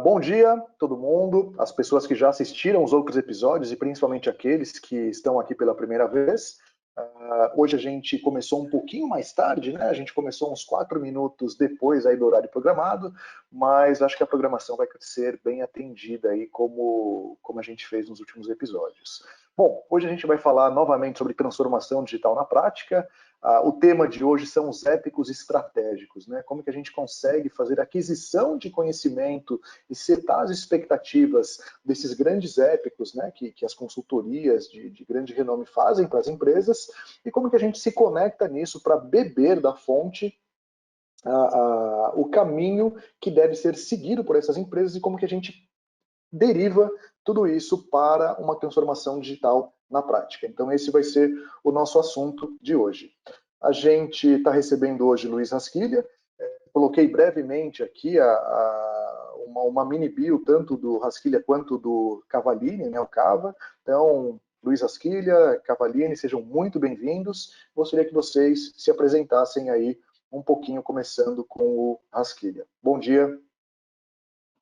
Bom dia, todo mundo, as pessoas que já assistiram os outros episódios e principalmente aqueles que estão aqui pela primeira vez. Hoje a gente começou um pouquinho mais tarde, né? A gente começou uns 4 minutos depois aí do horário programado, mas acho que a programação vai ser bem atendida aí como a gente fez nos últimos episódios. Bom, hoje a gente vai falar novamente sobre transformação digital na prática. O tema de hoje são os épicos estratégicos, né? Como que a gente consegue fazer aquisição de conhecimento e setar as expectativas desses grandes épicos, né? Que as consultorias de grande renome fazem para as empresas, e como que a gente se conecta nisso para beber da fonte o caminho que deve ser seguido por essas empresas e como que a gente deriva tudo isso para uma transformação digital na prática. Então esse vai ser o nosso assunto de hoje. A gente está recebendo hoje Luiz Rasquilha. Coloquei brevemente aqui uma mini bio, tanto do Rasquilha quanto do Cavallini, né, o Cava. Então, Luiz Rasquilha, Cavallini, sejam muito bem-vindos. Gostaria que vocês se apresentassem aí um pouquinho, começando com o Rasquilha. Bom dia.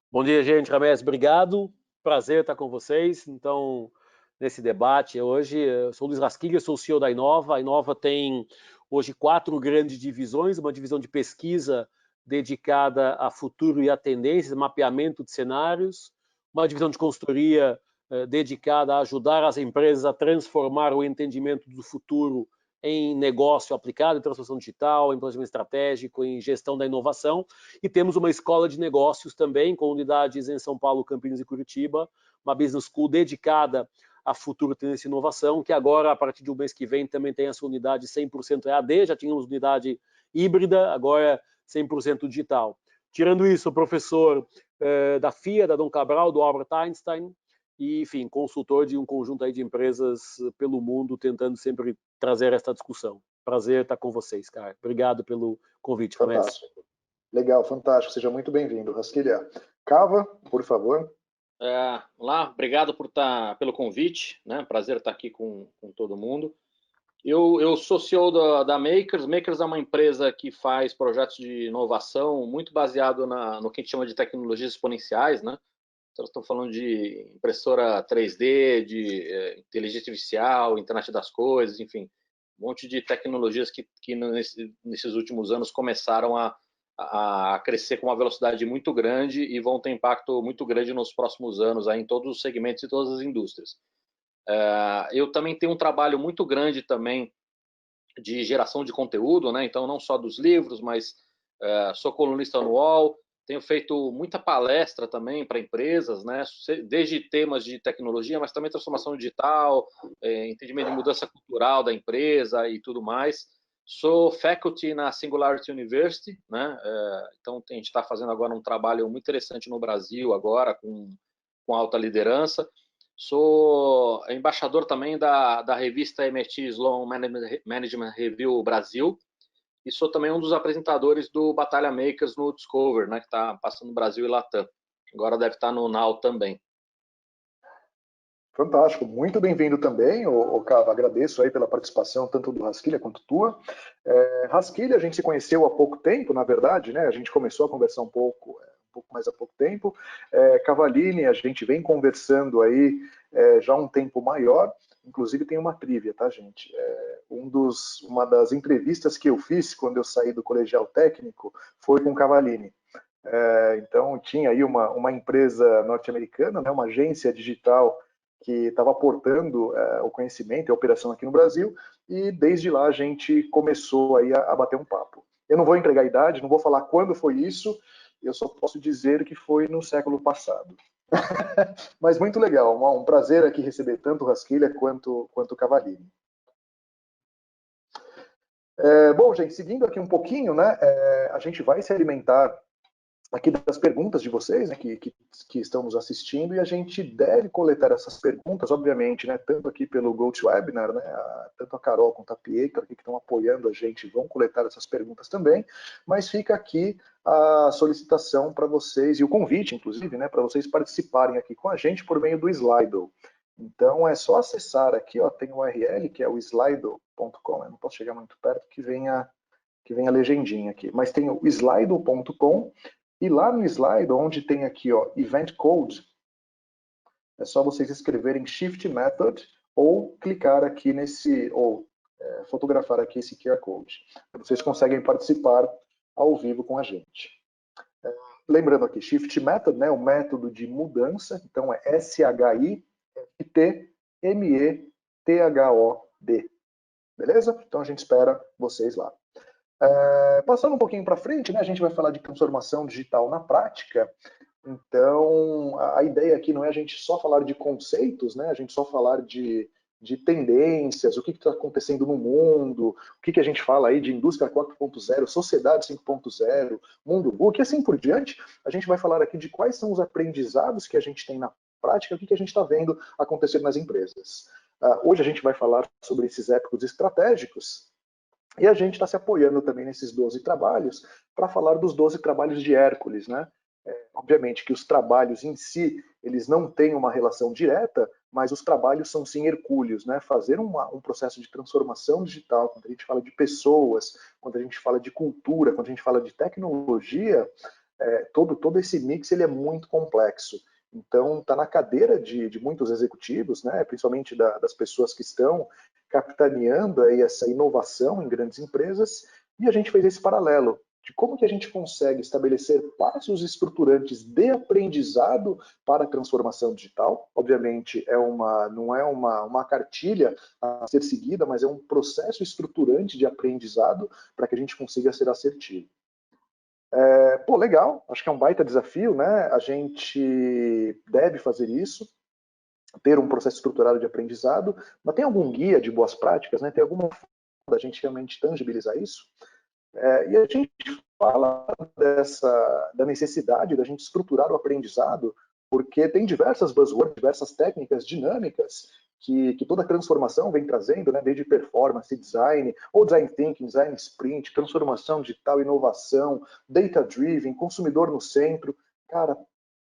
Bom dia, gente. Ramés, obrigado. Prazer estar com vocês. Então, nesse debate hoje, eu sou o Luiz Rasquilha, sou o CEO da Inova. A Inova tem hoje 4 grandes divisões: uma divisão de pesquisa dedicada a futuro e a tendências, mapeamento de cenários, uma divisão de consultoria dedicada a ajudar as empresas a transformar o entendimento do futuro em negócio aplicado, em transformação digital, em planejamento estratégico, em gestão da inovação. E temos uma escola de negócios também, com unidades em São Paulo, Campinas e Curitiba, uma business school dedicada a futuro tendência e inovação, que agora, a partir do mês que vem, também tem a sua unidade 100% EAD, já tínhamos unidade híbrida, agora 100% digital. Tirando isso, sou professor da FIA, da Dom Cabral, do Albert Einstein, e, enfim, consultor de um conjunto aí de empresas pelo mundo, tentando sempre trazer esta discussão. Prazer estar com vocês, cara. Obrigado pelo convite, Ramés. Fantástico. Legal, fantástico. Seja muito bem-vindo, Rasquilha. Cava, por favor. Olá, obrigado pelo convite, né? Prazer estar aqui com todo mundo. Eu sou CEO da Makers. Makers é uma empresa que faz projetos de inovação muito baseado no que a gente chama de tecnologias exponenciais, né? Então, estamos falando de impressora 3D, de inteligência artificial, internet das coisas, enfim, um monte de tecnologias que nesses últimos anos começaram a crescer com uma velocidade muito grande e vão ter impacto muito grande nos próximos anos aí, em todos os segmentos e todas as indústrias. Eu também tenho um trabalho muito grande também de geração de conteúdo, né? Então, não só dos livros, mas sou colunista no UOL, tenho feito muita palestra também para empresas, né? Desde temas de tecnologia, mas também transformação digital, entendimento de mudança cultural da empresa e tudo mais. Sou faculty na Singularity University, né? Então, a gente está fazendo agora um trabalho muito interessante no Brasil, agora, com alta liderança. Sou embaixador também da revista MIT Sloan Management Review Brasil, e sou também um dos apresentadores do Batalha Makers no Discover, né, que está passando no Brasil e Latam. Agora deve estar no Now também. Fantástico, muito bem-vindo também, Cava. Agradeço aí pela participação, tanto do Rasquilha quanto tua. Rasquilha, a gente se conheceu há pouco tempo, na verdade, né? A gente começou a conversar um pouco mais há pouco tempo. Cavallini, a gente vem conversando aí já há um tempo maior. Inclusive tem uma trivia, tá, gente? Uma das entrevistas que eu fiz quando eu saí do colegial técnico foi com Cavallini. Então tinha aí uma empresa norte-americana, né, uma agência digital que estava aportando o conhecimento e a operação aqui no Brasil, e desde lá a gente começou aí a bater um papo. Eu não vou entregar a idade, não vou falar quando foi isso, eu só posso dizer que foi no século passado. Mas muito legal, um prazer aqui receber tanto o Rasquilha quanto o Cavallini. Bom, gente, seguindo aqui um pouquinho, né, a gente vai se alimentar aqui das perguntas de vocês, né, que estão nos assistindo, e a gente deve coletar essas perguntas, obviamente, né, tanto aqui pelo GoToWebinar, né, tanto a Carol quanto a Pietro aqui que estão apoiando a gente vão coletar essas perguntas também, mas fica aqui a solicitação para vocês, e o convite, inclusive, né, para vocês participarem aqui com a gente por meio do Slido. Então é só acessar aqui, ó, tem o URL, que é o slido.com, eu não posso chegar muito perto que vem a legendinha aqui, mas tem o slido.com. E lá no slide, onde tem aqui, ó, Event Code, é só vocês escreverem Shift Method ou clicar aqui nesse, ou fotografar aqui esse QR Code. Vocês conseguem participar ao vivo com a gente. Lembrando aqui, Shift Method, né, o método de mudança, então é SHIFTMETHOD. Beleza? Então a gente espera vocês lá. Passando um pouquinho para frente, né, a gente vai falar de transformação digital na prática. Então, a ideia aqui não é a gente só falar de conceitos, né, a gente só falar de tendências, o que está acontecendo no mundo, o que a gente fala aí de indústria 4.0, sociedade 5.0, mundo book, e assim por diante. A gente vai falar aqui de quais são os aprendizados que a gente tem na prática, o que a gente está vendo acontecer nas empresas. Hoje a gente vai falar sobre esses épicos estratégicos, e a gente está se apoiando também nesses 12 trabalhos para falar dos 12 trabalhos de Hércules, né? Obviamente que os trabalhos em si, eles não têm uma relação direta, mas os trabalhos são sim hercúleos, né? Fazer um processo de transformação digital, quando a gente fala de pessoas, quando a gente fala de cultura, quando a gente fala de tecnologia, todo esse mix ele é muito complexo. Então, está na cadeira de muitos executivos, né, principalmente das pessoas que estão capitaneando aí essa inovação em grandes empresas, e a gente fez esse paralelo de como que a gente consegue estabelecer passos estruturantes de aprendizado para a transformação digital. Obviamente, não é uma cartilha a ser seguida, mas é um processo estruturante de aprendizado para que a gente consiga ser assertivo. Legal, acho que é um baita desafio, né? A gente deve fazer isso, ter um processo estruturado de aprendizado, mas tem algum guia de boas práticas, né? Tem alguma forma da gente realmente tangibilizar isso? E a gente fala da necessidade da gente estruturar o aprendizado, porque tem diversas buzzwords, diversas técnicas dinâmicas que toda transformação vem trazendo, né, desde performance, design, ou design thinking, design sprint, transformação digital, inovação, data-driven, consumidor no centro. Cara,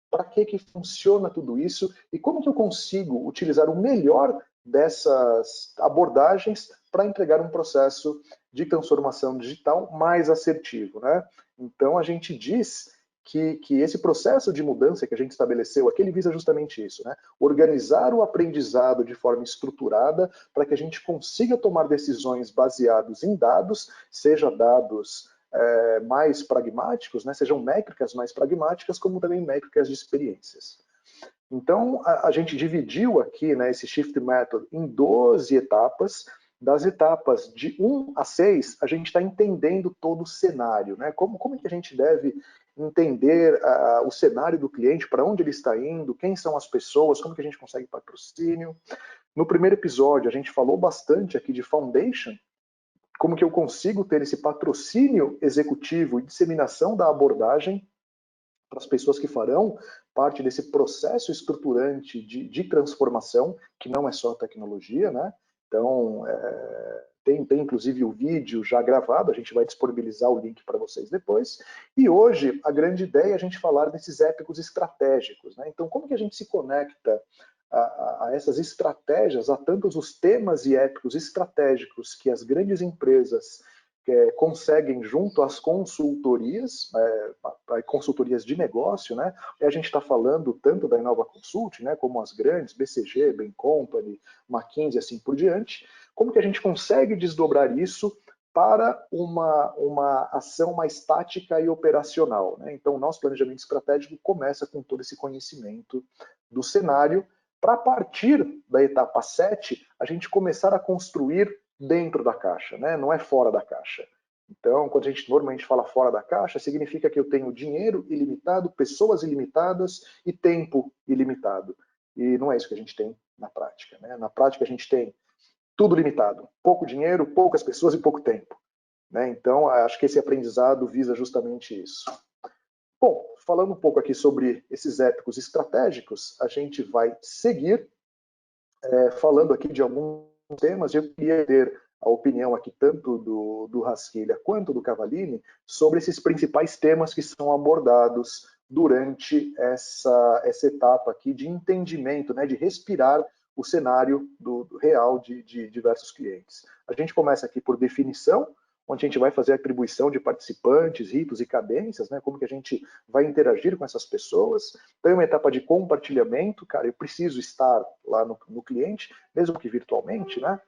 para que funciona tudo isso e como que eu consigo utilizar o melhor dessas abordagens para entregar um processo de transformação digital mais assertivo, né? Então a gente diz que esse processo de mudança que a gente estabeleceu aqui, ele visa justamente isso, né? Organizar o aprendizado de forma estruturada para que a gente consiga tomar decisões baseados em dados, seja dados mais pragmáticos, né? Sejam métricas mais pragmáticas, como também métricas de experiências. Então, a gente dividiu aqui, né, esse Shift Method em 12 etapas. Das etapas de 1 a 6, a gente está entendendo todo o cenário, né? Como é que a gente deve entender o cenário do cliente, para onde ele está indo, quem são as pessoas, como que a gente consegue patrocínio. No primeiro episódio, a gente falou bastante aqui de Foundation, como que eu consigo ter esse patrocínio executivo e disseminação da abordagem para as pessoas que farão parte desse processo estruturante de transformação, que não é só tecnologia, né? Então, tem inclusive o vídeo já gravado, a gente vai disponibilizar o link para vocês depois. E hoje, a grande ideia é a gente falar desses épicos estratégicos, né? Então, como que a gente se conecta a essas estratégias, a tantos os temas e épicos estratégicos que as grandes empresas conseguem junto às consultorias, consultorias de negócio, né? E a gente está falando tanto da Inova Consult, né, como as grandes, BCG, Bain Company, McKinsey, assim por diante. Como que a gente consegue desdobrar isso para uma ação mais tática e operacional, né? Então, o nosso planejamento estratégico começa com todo esse conhecimento do cenário, para a partir da etapa 7, a gente começar a construir dentro da caixa, né? Não é fora da caixa. Então, quando a gente normalmente fala fora da caixa, significa que eu tenho dinheiro ilimitado, pessoas ilimitadas e tempo ilimitado. E não é isso que a gente tem na prática, né? Na prática, a gente tem tudo limitado. Pouco dinheiro, poucas pessoas e pouco tempo, né? Então, acho que esse aprendizado visa justamente isso. Bom, falando um pouco aqui sobre esses épicos estratégicos, a gente vai seguir falando aqui de alguns temas. Eu queria ter a opinião aqui tanto do Rasquilha quanto do Cavallini sobre esses principais temas que são abordados durante essa etapa aqui de entendimento, né, de respirar o cenário do real de diversos clientes. A gente começa aqui por definição, onde a gente vai fazer a atribuição de participantes, ritos e cadências, né? Como que a gente vai interagir com essas pessoas. Tem uma etapa de compartilhamento, cara, eu preciso estar lá no cliente, mesmo que virtualmente, né?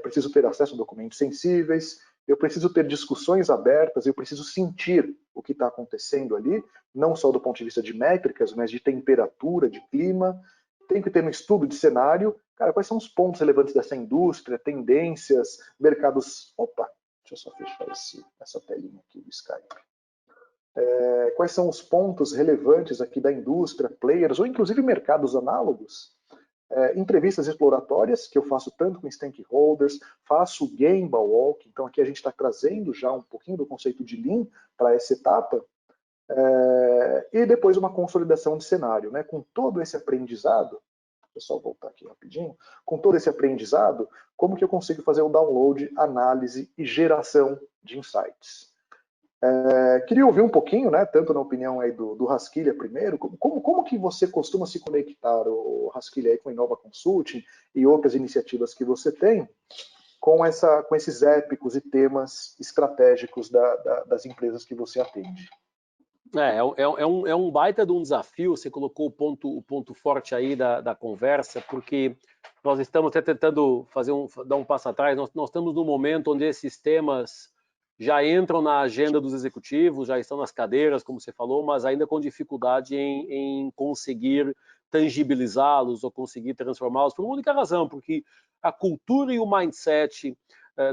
Preciso ter acesso a documentos sensíveis, eu preciso ter discussões abertas, eu preciso sentir o que está acontecendo ali, não só do ponto de vista de métricas, mas de temperatura, de clima. Tem que ter um estudo de cenário, cara, quais são os pontos relevantes dessa indústria, tendências, mercados... Opa, deixa eu só fechar essa telinha aqui do Skype. Quais são os pontos relevantes aqui da indústria, players, ou inclusive mercados análogos? Entrevistas exploratórias, que eu faço tanto com stakeholders, faço o Gemba Walk, então aqui a gente está trazendo já um pouquinho do conceito de Lean para essa etapa, e depois uma consolidação de cenário, né? Com todo esse aprendizado, deixa eu só voltar aqui rapidinho, com todo esse aprendizado, como que eu consigo fazer o download, análise e geração de insights? Queria ouvir um pouquinho, né, tanto na opinião aí do Rasquilha primeiro, como que você costuma se conectar, o Rasquilha, aí com a Inova Consulting e outras iniciativas que você tem, com esses épicos e temas estratégicos das empresas que você atende? É um baita de um desafio, você colocou o ponto forte aí da conversa, porque nós estamos até tentando dar um passo atrás, nós estamos num momento onde esses temas já entram na agenda dos executivos, já estão nas cadeiras, como você falou, mas ainda com dificuldade em conseguir tangibilizá-los ou conseguir transformá-los, por uma única razão, porque a cultura e o mindset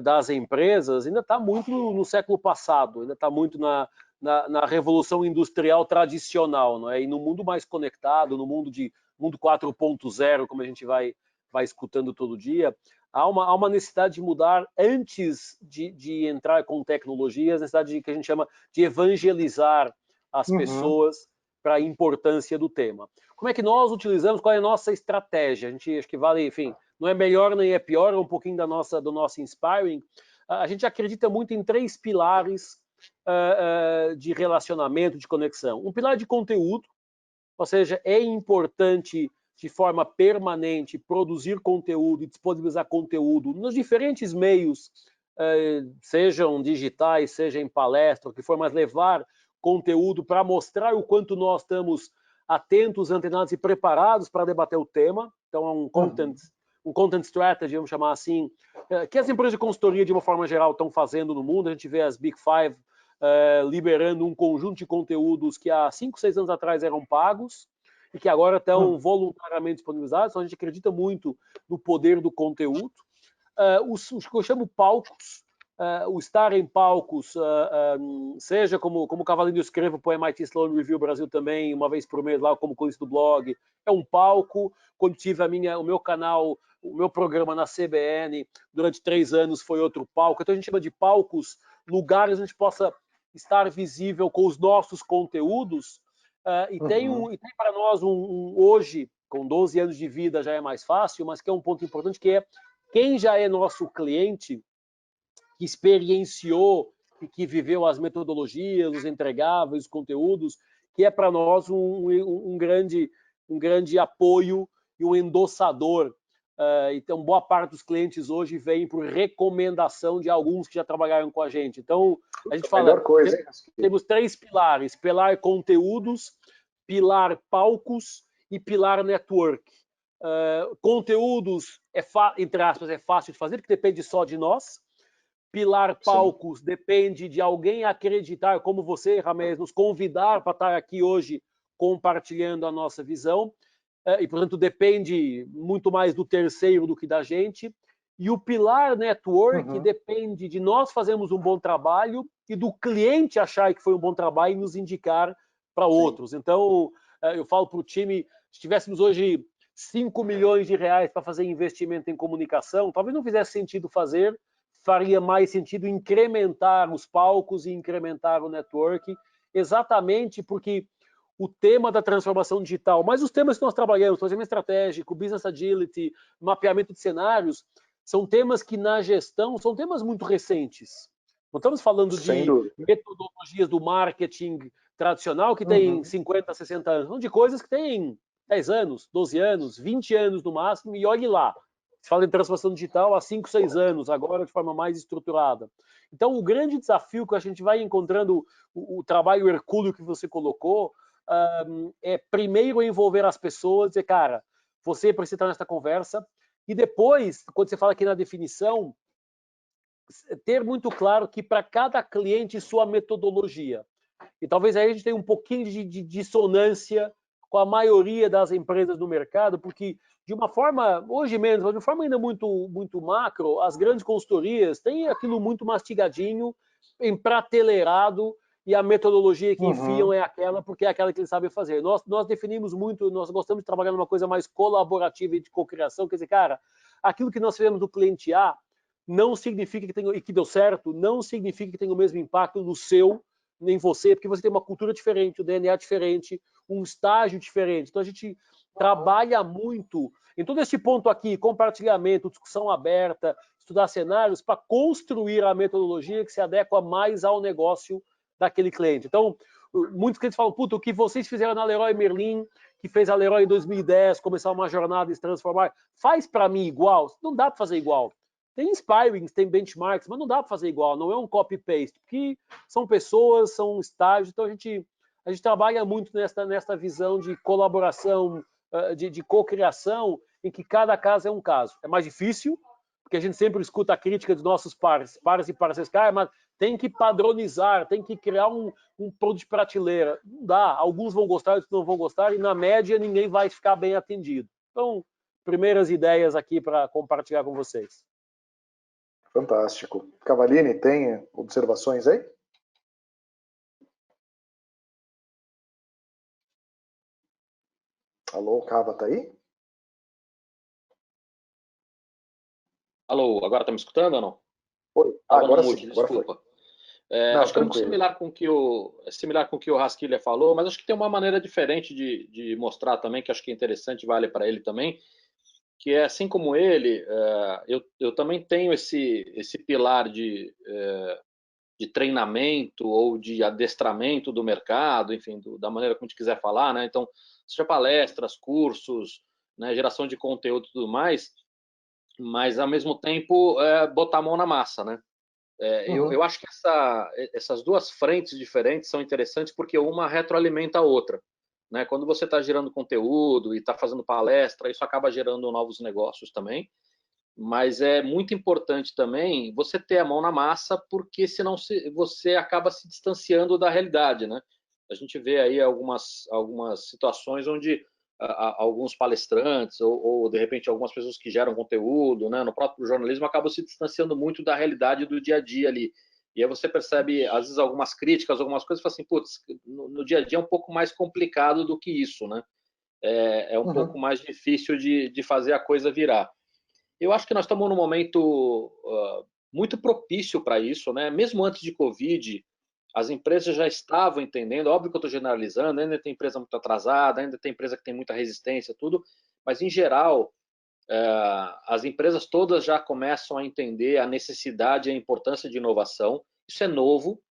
das empresas ainda está muito no século passado, ainda está muito na revolução industrial tradicional, não é? E no mundo mais conectado, no mundo 4.0, como a gente vai escutando todo dia, há uma necessidade de mudar antes de entrar com tecnologias, necessidade que a gente chama de evangelizar as pessoas para a importância do tema. Como é que nós utilizamos, qual é a nossa estratégia? A gente acho que vale, enfim, não é melhor nem é pior, é um pouquinho do nosso inspiring. A gente acredita muito em 3 pilares de relacionamento, de conexão. Um pilar de conteúdo, ou seja, é importante de forma permanente produzir conteúdo e disponibilizar conteúdo nos diferentes meios, sejam digitais, seja em palestra, o que for, mas levar conteúdo para mostrar o quanto nós estamos atentos, antenados e preparados para debater o tema. Então, é um content strategy, vamos chamar assim, que as empresas de consultoria, de uma forma geral, estão fazendo no mundo. A gente vê as Big Five liberando um conjunto de conteúdos que há 5, 6 anos atrás eram pagos e que agora estão voluntariamente disponibilizados. Então, a gente acredita muito no poder do conteúdo. Os que eu chamo palcos, o estar em palcos, seja como Cavalinho eu escrevo para o MIT Sloan Review Brasil também, uma vez por mês lá como colunista do blog, é um palco. Quando tive o meu canal, o meu programa na CBN, durante 3 anos foi outro palco. Então a gente chama de palcos, lugares onde a gente possa estar visível com os nossos conteúdos, e tem para nós hoje, com 12 anos de vida já é mais fácil, mas que é um ponto importante, que é quem já é nosso cliente, que experienciou e que viveu as metodologias, os entregáveis, os conteúdos, que é para nós um grande apoio e um endossador. Então, boa parte dos clientes hoje vem por recomendação de alguns que já trabalharam com a gente. Então, a gente fala, temos 3 pilares: pilar conteúdos, pilar palcos e pilar network. Conteúdos, entre aspas, é fácil de fazer, porque depende só de nós. Pilar palcos depende de alguém acreditar, como você, Ramés, nos convidar para estar aqui hoje compartilhando a nossa visão. E, portanto, depende muito mais do terceiro do que da gente. E o pilar network depende de nós fazermos um bom trabalho e do cliente achar que foi um bom trabalho e nos indicar para outros. Então, eu falo para o time, se tivéssemos hoje 5 milhões de reais para fazer investimento em comunicação, talvez não fizesse sentido fazer, faria mais sentido incrementar os palcos e incrementar o network, exatamente porque o tema da transformação digital, mas os temas que nós trabalhamos, planejamento estratégico, business agility, mapeamento de cenários, são temas que na gestão são temas muito recentes. Não estamos falando de metodologias do marketing tradicional que tem 50, 60 anos, não, de coisas que têm 10 anos, 12 anos, 20 anos no máximo, e olhe lá. Se fala em transformação digital há 5, 6 anos, agora de forma mais estruturada. Então, o grande desafio que a gente vai encontrando, o trabalho hercúleo que você colocou, é primeiro envolver as pessoas, dizer, cara, você precisa estar nessa conversa, e depois, quando você fala aqui na definição, ter muito claro que para cada cliente sua metodologia. E talvez aí a gente tenha um pouquinho de dissonância com a maioria das empresas do mercado, porque de uma forma, hoje menos, mas de uma forma ainda muito macro, as grandes consultorias têm aquilo muito mastigadinho, emprateleirado, e a metodologia que enfiam é aquela, porque é aquela que eles sabem fazer. Nós definimos muito, nós gostamos de trabalhar numa coisa mais colaborativa e de cocriação, quer dizer, cara, aquilo que nós fizemos do cliente A não significa que tenha, e que deu certo, não significa que tenha o mesmo impacto no seu, nem você, porque você tem uma cultura diferente, o DNA diferente, um estágio diferente. Então a gente trabalha muito em todo esse ponto aqui, compartilhamento, discussão aberta, estudar cenários para construir a metodologia que se adequa mais ao negócio daquele cliente. Então, muitos clientes falam, puta, o que vocês fizeram na Leroy Merlin, que fez a Leroy em 2010, começar uma jornada e se transformar, faz para mim igual? Não dá para fazer igual. Tem inspirings, tem benchmarks, mas não dá para fazer igual, não é um copy-paste, porque são pessoas, são estágios, então a gente trabalha muito nesta visão de colaboração, de cocriação, em que cada caso é um caso. É mais difícil, porque a gente sempre escuta a crítica dos nossos pares e parceiros, mas tem que padronizar, tem que criar um produto de prateleira. Não dá, alguns vão gostar, outros não vão gostar, e na média ninguém vai ficar bem atendido. Então, primeiras ideias aqui para compartilhar com vocês. Fantástico. Cavallini, tem observações aí? Alô, Cava, tá aí? Alô, agora tá me escutando ou não? Oi. Agora sim, desculpa. agora foi. Não, acho que é muito similar com o que o Rasquilha falou, mas acho que tem uma maneira diferente de mostrar também, que acho que é interessante, vale para ele também, que é assim como ele, eu também tenho esse pilar de treinamento ou de adestramento do mercado, enfim, da maneira como a gente quiser falar, né? Então, seja palestras, cursos, né, geração de conteúdo e tudo mais, mas ao mesmo tempo botar a mão na massa, né? Eu acho que essas duas frentes diferentes são interessantes porque uma retroalimenta a outra. Né? Quando você está gerando conteúdo e está fazendo palestra, isso acaba gerando novos negócios também. Mas é muito importante também você ter a mão na massa, porque senão você acaba se distanciando da realidade. Né? A gente vê aí algumas situações onde alguns palestrantes ou de repente algumas pessoas que geram conteúdo, né, no próprio jornalismo, acabam se distanciando muito da realidade do dia a dia ali. E aí você percebe, às vezes, algumas críticas, algumas coisas, e fala assim, putz, no dia a dia é um pouco mais complicado do que isso, né? É um pouco mais difícil de fazer a coisa virar. Eu acho que nós estamos num momento muito propício para isso, né? Mesmo antes de Covid, as empresas já estavam entendendo, óbvio que eu estou generalizando, ainda tem empresa muito atrasada, ainda tem empresa que tem muita resistência, tudo, mas em geral, as empresas todas já começam a entender a necessidade e a importância de inovação. Isso é novo,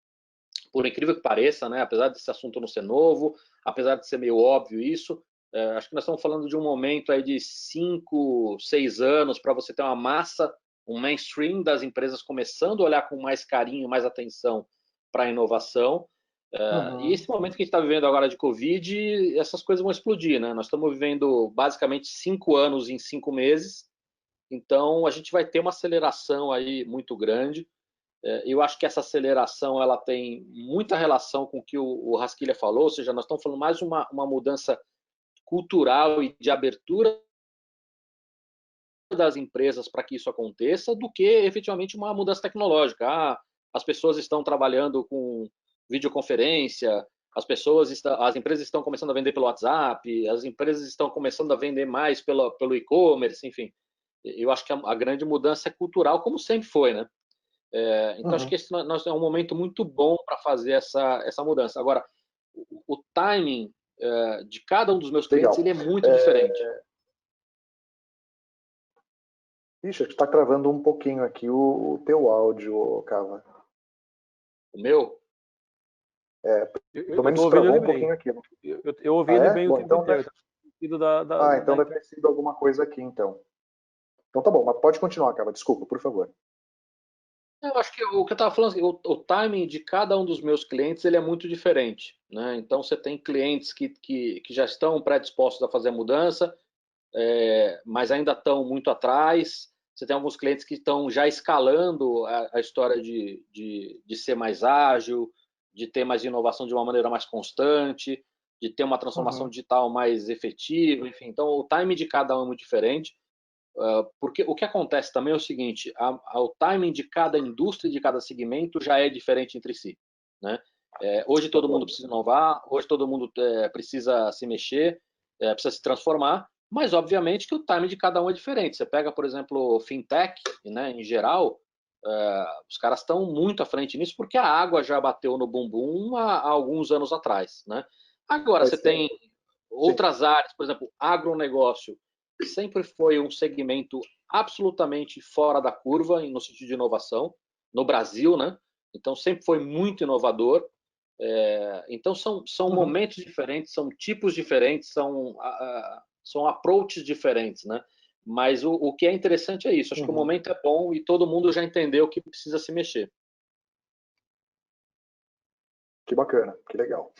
por incrível que pareça, né? Apesar desse assunto não ser novo, apesar de ser meio óbvio isso, acho que nós estamos falando de um momento aí de 5, 6 anos para você ter uma massa, um mainstream das empresas começando a olhar com mais carinho, mais atenção para a inovação. E esse momento que a gente está vivendo agora de Covid, essas coisas vão explodir, né? Nós estamos vivendo basicamente 5 anos em 5 meses, então a gente vai ter uma aceleração aí muito grande. Eu acho que essa aceleração ela tem muita relação com o que o Rasquilha falou, ou seja, nós estamos falando mais uma mudança cultural e de abertura das empresas para que isso aconteça, do que efetivamente uma mudança tecnológica. As pessoas estão trabalhando com videoconferência, as empresas estão começando a vender pelo WhatsApp, as empresas estão começando a vender mais pelo e-commerce, enfim. Eu acho que a grande mudança é cultural, como sempre foi, né? Então, acho que esse é um momento muito bom para fazer essa mudança. Agora, o timing de cada um dos meus clientes ele é muito diferente. Ixi, está travando um pouquinho aqui o teu áudio, Cava. O meu? Pelo menos travou um pouquinho aqui. Eu ouvi ele bem o tempo então inteiro. então deve ter sido alguma coisa aqui, então. Então tá bom, mas pode continuar, Carla, desculpa, por favor. Eu acho que o que eu estava falando, o timing de cada um dos meus clientes ele é muito diferente, né? Então você tem clientes que já estão predispostos a fazer a mudança, mas ainda estão muito atrás. Você tem alguns clientes que estão já escalando a história de ser mais ágil, de ter mais inovação de uma maneira mais constante, de ter uma transformação digital mais efetiva, enfim. Então o timing de cada um é muito diferente. Porque o que acontece também é o seguinte, o timing de cada indústria, de cada segmento já é diferente entre si, né? Hoje todo mundo precisa inovar, hoje todo mundo precisa se mexer, precisa se transformar, mas obviamente que o timing de cada um é diferente. Você pega, por exemplo, fintech, né, em geral, os caras estão muito à frente nisso porque a água já bateu no bumbum há alguns anos atrás, né? Agora você tem outras áreas, por exemplo, agronegócio, sempre foi um segmento absolutamente fora da curva no sentido de inovação, no Brasil, né? Então sempre foi muito inovador. Então são momentos diferentes, são tipos diferentes, são approaches diferentes, né? Mas o que é interessante é isso. Acho que o momento é bom e todo mundo já entendeu que precisa se mexer. Que bacana, que legal.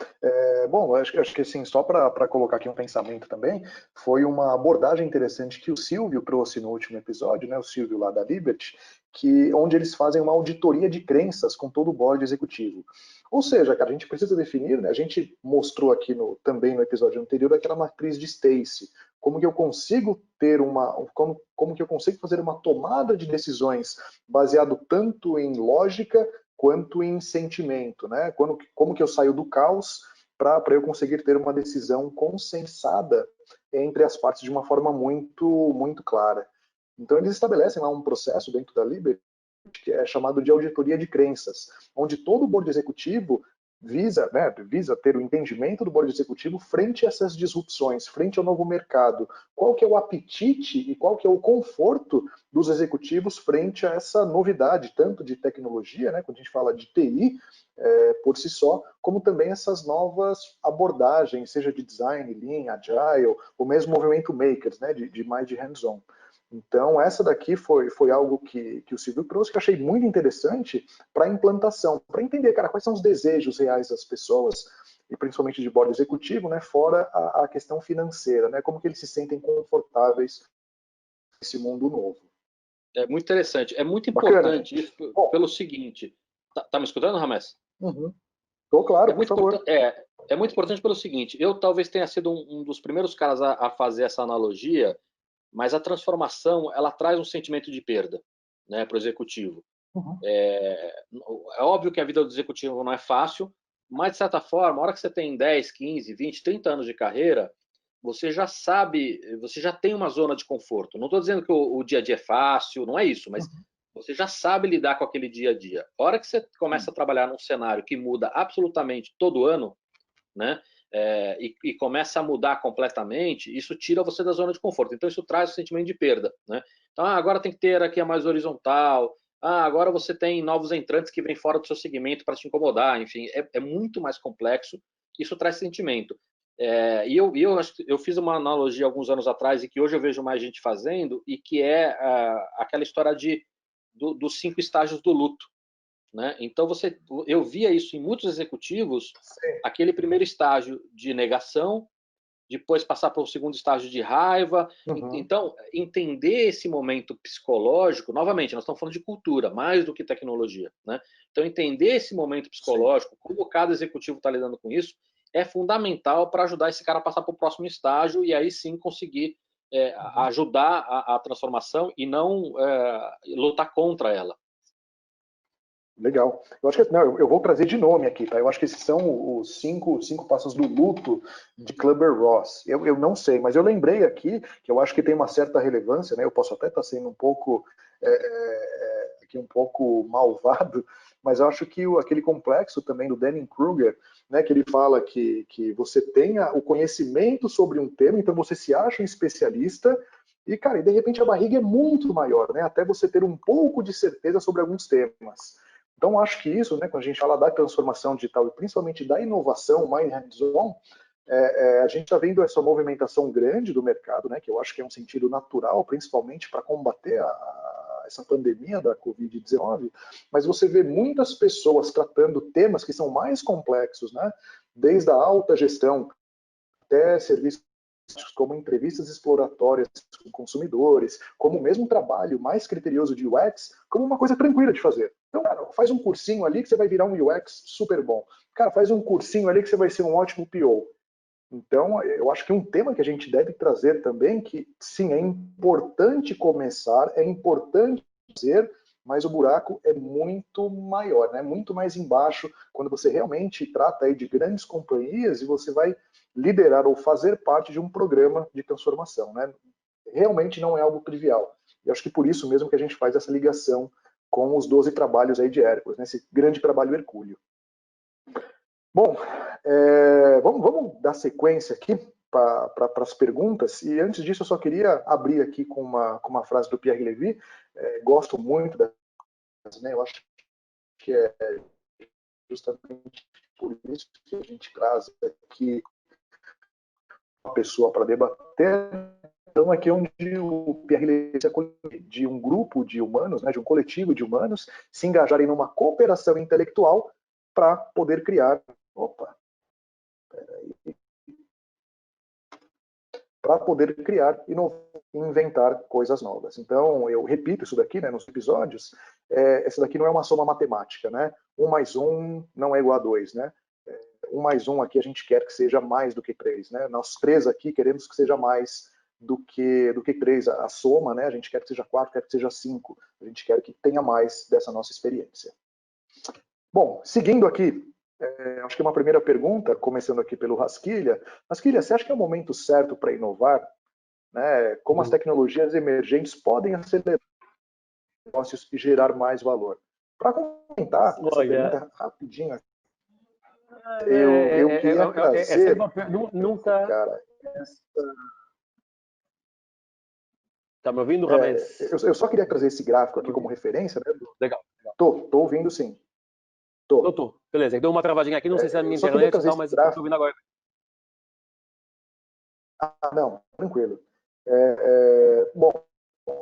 Bom, acho que assim, só para colocar aqui um pensamento também, foi uma abordagem interessante que o Silvio trouxe no último episódio, né, o Silvio lá da Liberty, onde eles fazem uma auditoria de crenças com todo o board executivo. Ou seja, cara, a gente precisa definir, né, a gente mostrou aqui também no episódio anterior aquela matriz de Stacy, como que eu consigo ter como que eu consigo fazer uma tomada de decisões baseado tanto em lógica quanto em sentimento, né? Como que eu saio do caos para eu conseguir ter uma decisão consensada entre as partes de uma forma muito clara. Então eles estabelecem lá um processo dentro da Liberty que é chamado de auditoria de crenças, onde todo o board executivo visa ter o entendimento do board executivo frente a essas disrupções, frente ao novo mercado. Qual que é o apetite e qual que é o conforto dos executivos frente a essa novidade, tanto de tecnologia, né, quando a gente fala de TI, por si só, como também essas novas abordagens, seja de design, lean, agile, ou mesmo movimento makers, né, de mais de hands-on. Então, essa daqui foi algo que o Silvio trouxe, que eu achei muito interessante para a implantação, para entender, cara, quais são os desejos reais das pessoas, e principalmente de board executivo, né, fora a questão financeira, né, como que eles se sentem confortáveis nesse mundo novo. É muito interessante. É muito importante isso pelo seguinte. Tá me escutando, Rames? Tô claro, por favor. É muito importante pelo seguinte. Eu talvez tenha sido um dos primeiros caras a fazer essa analogia, mas a transformação ela traz um sentimento de perda, né, para o executivo. É óbvio que a vida do executivo não é fácil, mas de certa forma, a hora que você tem 10, 15, 20, 30 anos de carreira, você já sabe, você já tem uma zona de conforto. Não estou dizendo que o dia a dia é fácil, não é isso, mas você já sabe lidar com aquele dia a dia. A hora que você começa a trabalhar num cenário que muda absolutamente todo ano, né? E começa a mudar completamente, isso tira você da zona de conforto. Então isso traz o sentimento de perda, né? Então agora tem que ter aqui a mais horizontal. Agora você tem novos entrantes que vêm fora do seu segmento para te incomodar. Enfim, é muito mais complexo. Isso traz sentimento. Eu fiz uma analogia alguns anos atrás e que hoje eu vejo mais gente fazendo e que é aquela história dos 5 estágios do luto. Né? Então eu via isso em muitos executivos, aquele primeiro estágio de negação, depois passar para o segundo estágio de raiva. Então, entender esse momento psicológico, novamente, nós estamos falando de cultura, mais do que tecnologia. Né? Então, entender esse momento psicológico, como cada executivo está lidando com isso, é fundamental para ajudar esse cara a passar para o próximo estágio e aí sim conseguir ajudar a transformação e não lutar contra ela. Legal. Eu acho que eu vou trazer de nome aqui, tá? Eu acho que esses são os cinco passos do luto de Kübler-Ross. Eu não sei, mas eu lembrei aqui que eu acho que tem uma certa relevância, né? Eu posso até estar sendo um pouco aqui um pouco malvado, mas eu acho que aquele complexo também do Dunning-Kruger, né? Que ele fala que você tenha o conhecimento sobre um tema, então você se acha um especialista. E, cara, e de repente a barriga é muito maior, né? Até você ter um pouco de certeza sobre alguns temas. Então, acho que isso, né, quando a gente fala da transformação digital e principalmente da inovação mais hands-on, A gente está vendo essa movimentação grande do mercado, né, que eu acho que é um sentido natural, principalmente para combater essa pandemia da Covid-19, mas você vê muitas pessoas tratando temas que são mais complexos, né, desde a alta gestão até serviços como entrevistas exploratórias com consumidores, como mesmo trabalho mais criterioso de UX, como uma coisa tranquila de fazer. Então, cara, faz um cursinho ali que você vai virar um UX super bom. Cara, faz um cursinho ali que você vai ser um ótimo PO. Então, eu acho que um tema que a gente deve trazer também, que sim, é importante começar, é importante fazer, mas o buraco é muito maior, né? Muito mais embaixo, quando você realmente trata aí de grandes companhias e você vai liderar ou fazer parte de um programa de transformação, né? Realmente não é algo trivial. E acho que por isso mesmo que a gente faz essa ligação com os 12 trabalhos aí de Hércules, né? Esse grande trabalho hercúleo. Bom, vamos dar sequência aqui para as perguntas, e antes disso eu só queria abrir aqui com uma frase do Pierre Levy. Gosto muito dessa, né? Eu acho que é justamente por isso que a gente traz aqui uma pessoa para debater. Então, aqui é onde o Pierre Levy de um grupo de humanos, né, de um coletivo de humanos, se engajarem numa cooperação intelectual para poder criar... para poder criar e inventar coisas novas. Então, eu repito isso daqui, né, nos episódios, essa daqui não é uma soma matemática, né? 1 mais 1 não é igual a 2, né? 1 mais 1 aqui a gente quer que seja mais do que 3, né? Nós 3 aqui queremos que seja mais do que 3, a soma, né? A gente quer que seja 4, quer que seja 5, a gente quer que tenha mais dessa nossa experiência. Bom, seguindo aqui, acho que uma primeira pergunta, começando aqui pelo Rasquilha. Rasquilha, você acha que é o momento certo para inovar? Né? Como as tecnologias emergentes podem acelerar negócios e gerar mais valor? Para comentar essa pergunta rapidinho, eu queria trazer... Nunca... Cara, Tá me ouvindo, Ramés? Eu só queria trazer esse gráfico aqui como referência. Né? Legal. Tô ouvindo sim. Tô. Beleza, deu uma travadinha aqui, não sei se é a minha internet e tal, mas estou ouvindo agora. Não, tranquilo. Bom,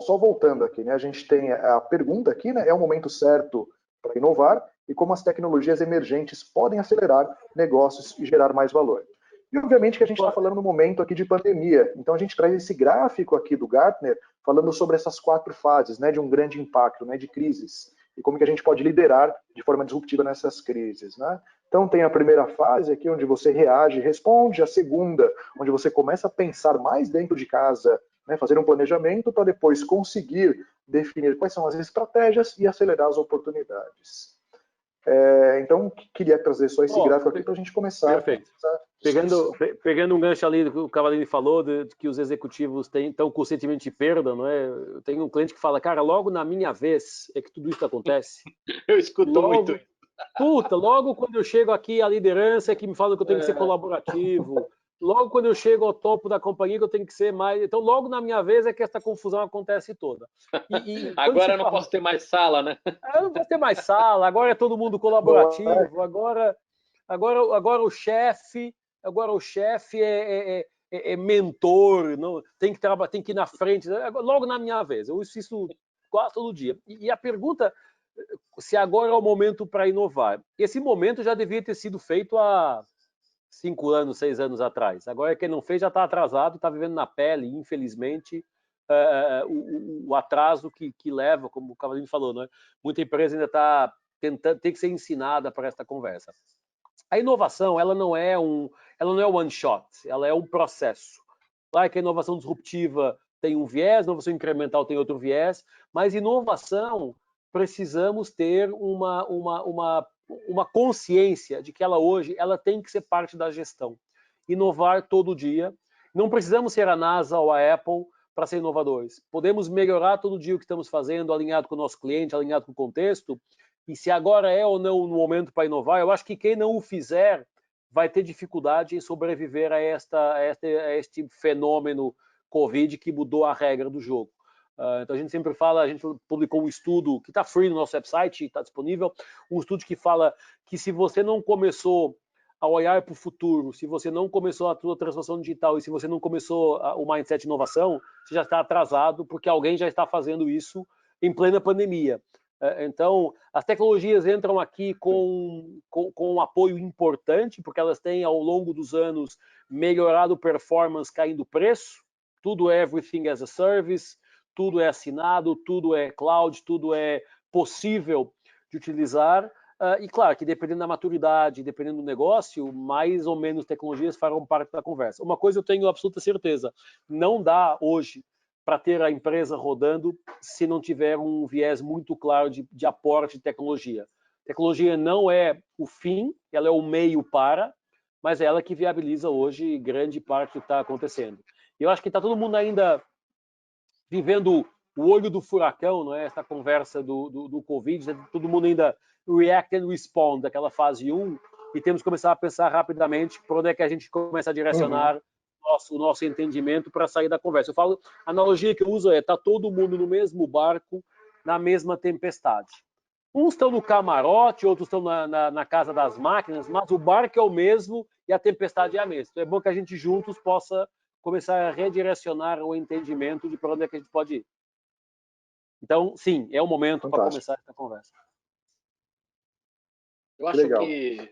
só voltando aqui, né? A gente tem a pergunta aqui, né? É o momento certo para inovar e como as tecnologias emergentes podem acelerar negócios e gerar mais valor. E obviamente que a gente está falando no momento aqui de pandemia. Então a gente traz esse gráfico aqui do Gartner falando sobre essas 4 fases, né? De um grande impacto, né? De crises. E como que a gente pode liderar de forma disruptiva nessas crises, né? Então tem a primeira fase aqui onde você reage e responde, a segunda onde você começa a pensar mais dentro de casa, né, fazer um planejamento para depois conseguir definir quais são as estratégias e acelerar as oportunidades. Então queria trazer só esse gráfico aqui para a gente começar. Perfeito. Pegando um gancho ali do que o Cavallini falou, de que os executivos estão com o sentimento de perda, não é? Eu tenho um cliente que fala, cara, logo na minha vez é que tudo isso acontece. Eu escuto muito isso. Logo quando eu chego aqui, a liderança é que me fala que eu tenho que ser colaborativo. Logo quando eu chego ao topo da companhia, que eu tenho que ser mais... Então, logo na minha vez é que essa confusão acontece toda. Agora eu não posso ter mais sala, né? Eu não posso ter mais sala, agora é todo mundo colaborativo, agora o chefe é mentor, não, tem que ir na frente. Logo na minha vez, eu uso isso quase todo dia. E a pergunta, se agora é o momento para inovar. Esse momento já devia ter sido feito há 5 anos, 6 anos atrás. Agora quem não fez já está atrasado, está vivendo na pele, infelizmente, o atraso que leva, como o Cavallini falou, né? Muita empresa ainda está tentando, tem que ser ensinada para esta conversa. A inovação, ela não é one shot, ela é um processo. Claro que a inovação disruptiva tem um viés, a inovação incremental tem outro viés, mas inovação precisamos ter uma consciência de que ela hoje tem que ser parte da gestão. Inovar todo dia. Não precisamos ser a NASA ou a Apple para ser inovadores. Podemos melhorar todo dia o que estamos fazendo, alinhado com o nosso cliente, alinhado com o contexto. E se agora é ou não o momento para inovar, eu acho que quem não o fizer vai ter dificuldade em sobreviver a este fenômeno Covid que mudou a regra do jogo. Então a gente sempre fala, a gente publicou um estudo que está free no nosso website, está disponível, um estudo que fala que se você não começou a olhar para o futuro, se você não começou a sua transformação digital e se você não começou o mindset de inovação, você já está atrasado, porque alguém já está fazendo isso em plena pandemia. Então, as tecnologias entram aqui com um apoio importante, porque elas têm, ao longo dos anos, melhorado performance, caindo preço. Tudo é everything as a service, tudo é assinado, tudo é cloud, tudo é possível de utilizar. E claro que dependendo da maturidade, dependendo do negócio, mais ou menos tecnologias farão parte da conversa. Uma coisa eu tenho absoluta certeza, não dá hoje para ter a empresa rodando se não tiver um viés muito claro de aporte de tecnologia. Tecnologia não é o fim, ela é o meio para, mas é ela que viabiliza hoje grande parte do que está acontecendo. Eu acho que está todo mundo ainda vivendo o olho do furacão, não é? Essa conversa do Covid, todo mundo ainda react and respond, daquela fase 1, e temos que começar a pensar rapidamente por onde é que a gente começa a direcionar o nosso entendimento para sair da conversa. Eu falo, a analogia que eu uso é, está todo mundo no mesmo barco, na mesma tempestade. Uns estão no camarote, outros estão na casa das máquinas, mas o barco é o mesmo e a tempestade é a mesma. Então é bom que a gente juntos possa começar a redirecionar o entendimento de para onde é que a gente pode ir. Então, sim, é o momento para começar essa conversa. Eu acho legal. que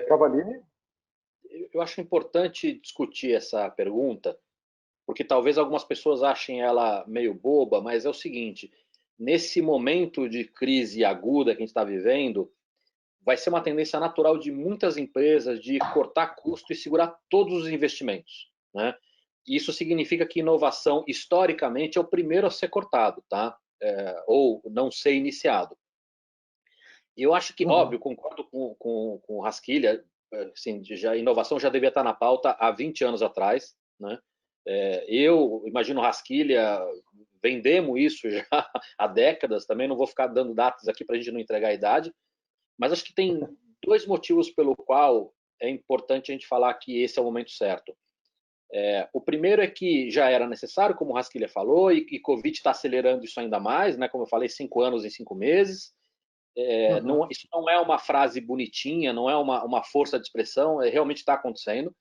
Cavallini? Eu acho importante discutir essa pergunta, porque talvez algumas pessoas achem ela meio boba, mas é o seguinte: nesse momento de crise aguda que a gente está vivendo, vai ser uma tendência natural de muitas empresas de cortar custo e segurar todos os investimentos, né? Isso significa que inovação, historicamente, é o primeiro a ser cortado, tá? Ou não ser iniciado. Eu acho que, óbvio, concordo com o Rasquilha, assim, inovação já devia estar na pauta há 20 anos atrás, né? Eu imagino Rasquilha, vendemos isso já há décadas, também não vou ficar dando datas aqui para a gente não entregar a idade, mas acho que tem dois motivos pelo qual é importante a gente falar que esse é o momento certo. O primeiro é que já era necessário, como o Rasquilha falou, e Covid está acelerando isso ainda mais, né? Como eu falei, 5 anos em 5 meses. Isso não é uma frase bonitinha, não é uma força de expressão, realmente está acontecendo.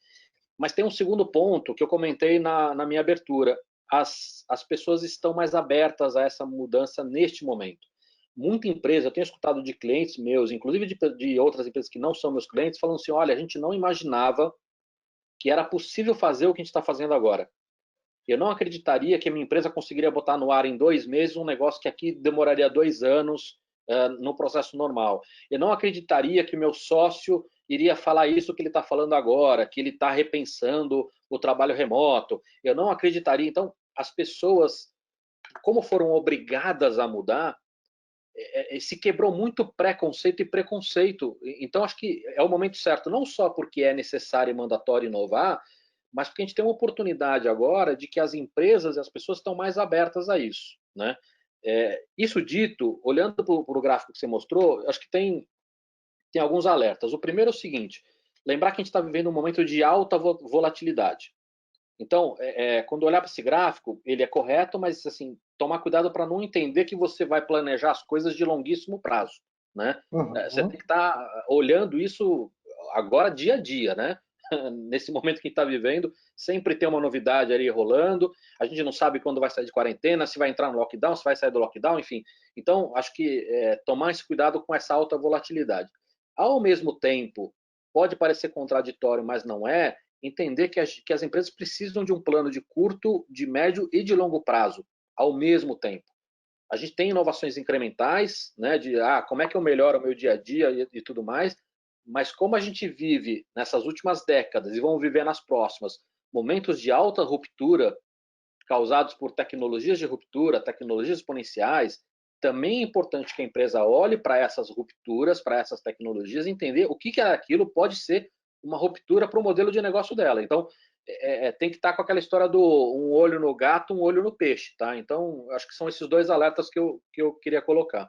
Mas tem um segundo ponto que eu comentei na minha abertura. As pessoas estão mais abertas a essa mudança neste momento. Muita empresa, eu tenho escutado de clientes meus, inclusive de outras empresas que não são meus clientes, falando assim, olha, a gente não imaginava que era possível fazer o que a gente está fazendo agora. Eu não acreditaria que a minha empresa conseguiria botar no ar em 2 meses um negócio que aqui demoraria 2 anos no processo normal. Eu não acreditaria que o meu sócio iria falar isso que ele está falando agora, que ele está repensando o trabalho remoto. Eu não acreditaria. Então, as pessoas, como foram obrigadas a mudar, se quebrou muito preconceito e preconceito. Então, acho que é o momento certo, não só porque é necessário e mandatório inovar, mas porque a gente tem uma oportunidade agora de que as empresas e as pessoas estão mais abertas a isso, né? Isso dito, olhando para o gráfico que você mostrou, acho que tem alguns alertas. O primeiro é o seguinte: lembrar que a gente está vivendo um momento de alta volatilidade. Então, quando olhar para esse gráfico, ele é correto, mas assim, tomar cuidado para não entender que você vai planejar as coisas de longuíssimo prazo, né? Você tem que estar olhando isso agora dia a dia, né? Nesse momento que a gente está vivendo, sempre tem uma novidade ali rolando, a gente não sabe quando vai sair de quarentena, se vai entrar no lockdown, se vai sair do lockdown, enfim. Então, acho que tomar esse cuidado com essa alta volatilidade. Ao mesmo tempo, pode parecer contraditório, mas não é, entender que as empresas precisam de um plano de curto, de médio e de longo prazo, ao mesmo tempo. A gente tem inovações incrementais, né, de como é que eu melhoro o meu dia a dia e tudo mais, mas como a gente vive nessas últimas décadas e vamos viver nas próximas momentos de alta ruptura causados por tecnologias de ruptura, tecnologias exponenciais, também é importante que a empresa olhe para essas rupturas, para essas tecnologias, e entender o que aquilo pode ser uma ruptura para o modelo de negócio dela. Então, tem que estar com aquela história do um olho no gato, um olho no peixe, tá? Então, acho que são esses dois alertas que eu queria colocar.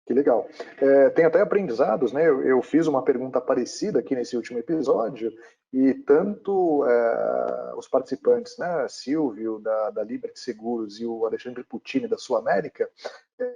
Que legal. Tem até aprendizados, né? Eu fiz uma pergunta parecida aqui nesse último episódio e tanto os participantes, né, Silvio da Liberty Seguros e o Alexandre Puccini da Sul América,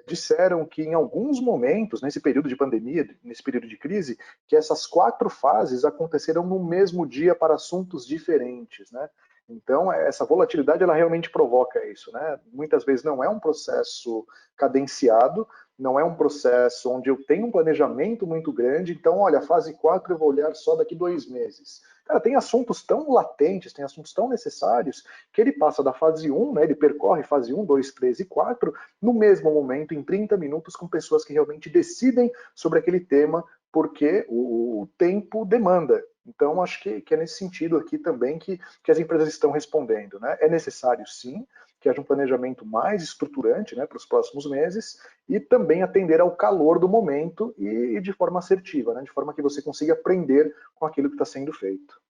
disseram que em alguns momentos, nesse período de pandemia, nesse período de crise, que essas 4 fases aconteceram no mesmo dia para assuntos diferentes, né? Então, essa volatilidade, ela realmente provoca isso, né? Muitas vezes não é um processo cadenciado, não é um processo onde eu tenho um planejamento muito grande, então, olha, a fase 4 eu vou olhar só daqui 2 meses. Cara, tem assuntos tão latentes, tem assuntos tão necessários, que ele passa da fase 1, né, ele percorre fase 1, 2, 3 e 4, no mesmo momento, em 30 minutos, com pessoas que realmente decidem sobre aquele tema, porque o tempo demanda. Então, acho que é nesse sentido aqui também que as empresas estão respondendo, né? É necessário, sim, que haja um planejamento mais estruturante, né, para os próximos meses e também atender ao calor do momento e de forma assertiva, né, de forma que você consiga aprender com aquilo que está sendo feito.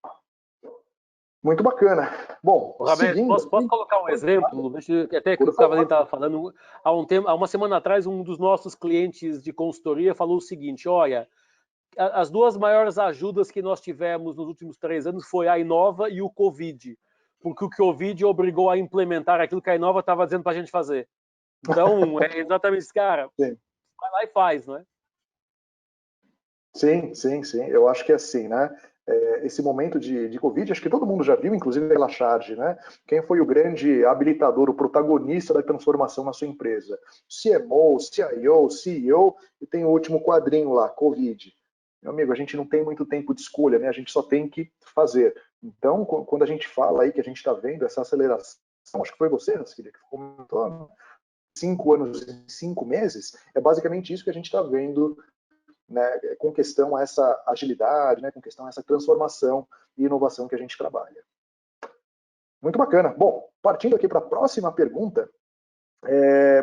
Muito bacana. Bom, Ramés, seguindo posso aqui, colocar um exemplo? Até que por o Cavalinho favor. estava falando, há uma semana atrás, um dos nossos clientes de consultoria falou o seguinte: olha, as 2 maiores ajudas que nós tivemos nos últimos 3 anos foi a Inova e o Covid, porque o Covid obrigou a implementar aquilo que a Inova estava dizendo para a gente fazer. Então, é exatamente isso, cara. Sim. Vai lá e faz, não é? Sim, sim, sim. Eu acho que é assim, né? Esse momento de Covid, acho que todo mundo já viu, inclusive pela Charge, né? Quem foi o grande habilitador, o protagonista da transformação na sua empresa? CMO, CIO, CEO, e tem o último quadrinho lá, Covid. Meu amigo, a gente não tem muito tempo de escolha, né? A gente só tem que fazer. Então, quando a gente fala aí que a gente está vendo essa aceleração, acho que foi você, Rasquilha, que comentou, 5 anos em 5 meses, é basicamente isso que a gente está vendo, né, com questão a essa agilidade, né, com questão a essa transformação e inovação que a gente trabalha. Muito bacana. Bom, partindo aqui para a próxima pergunta,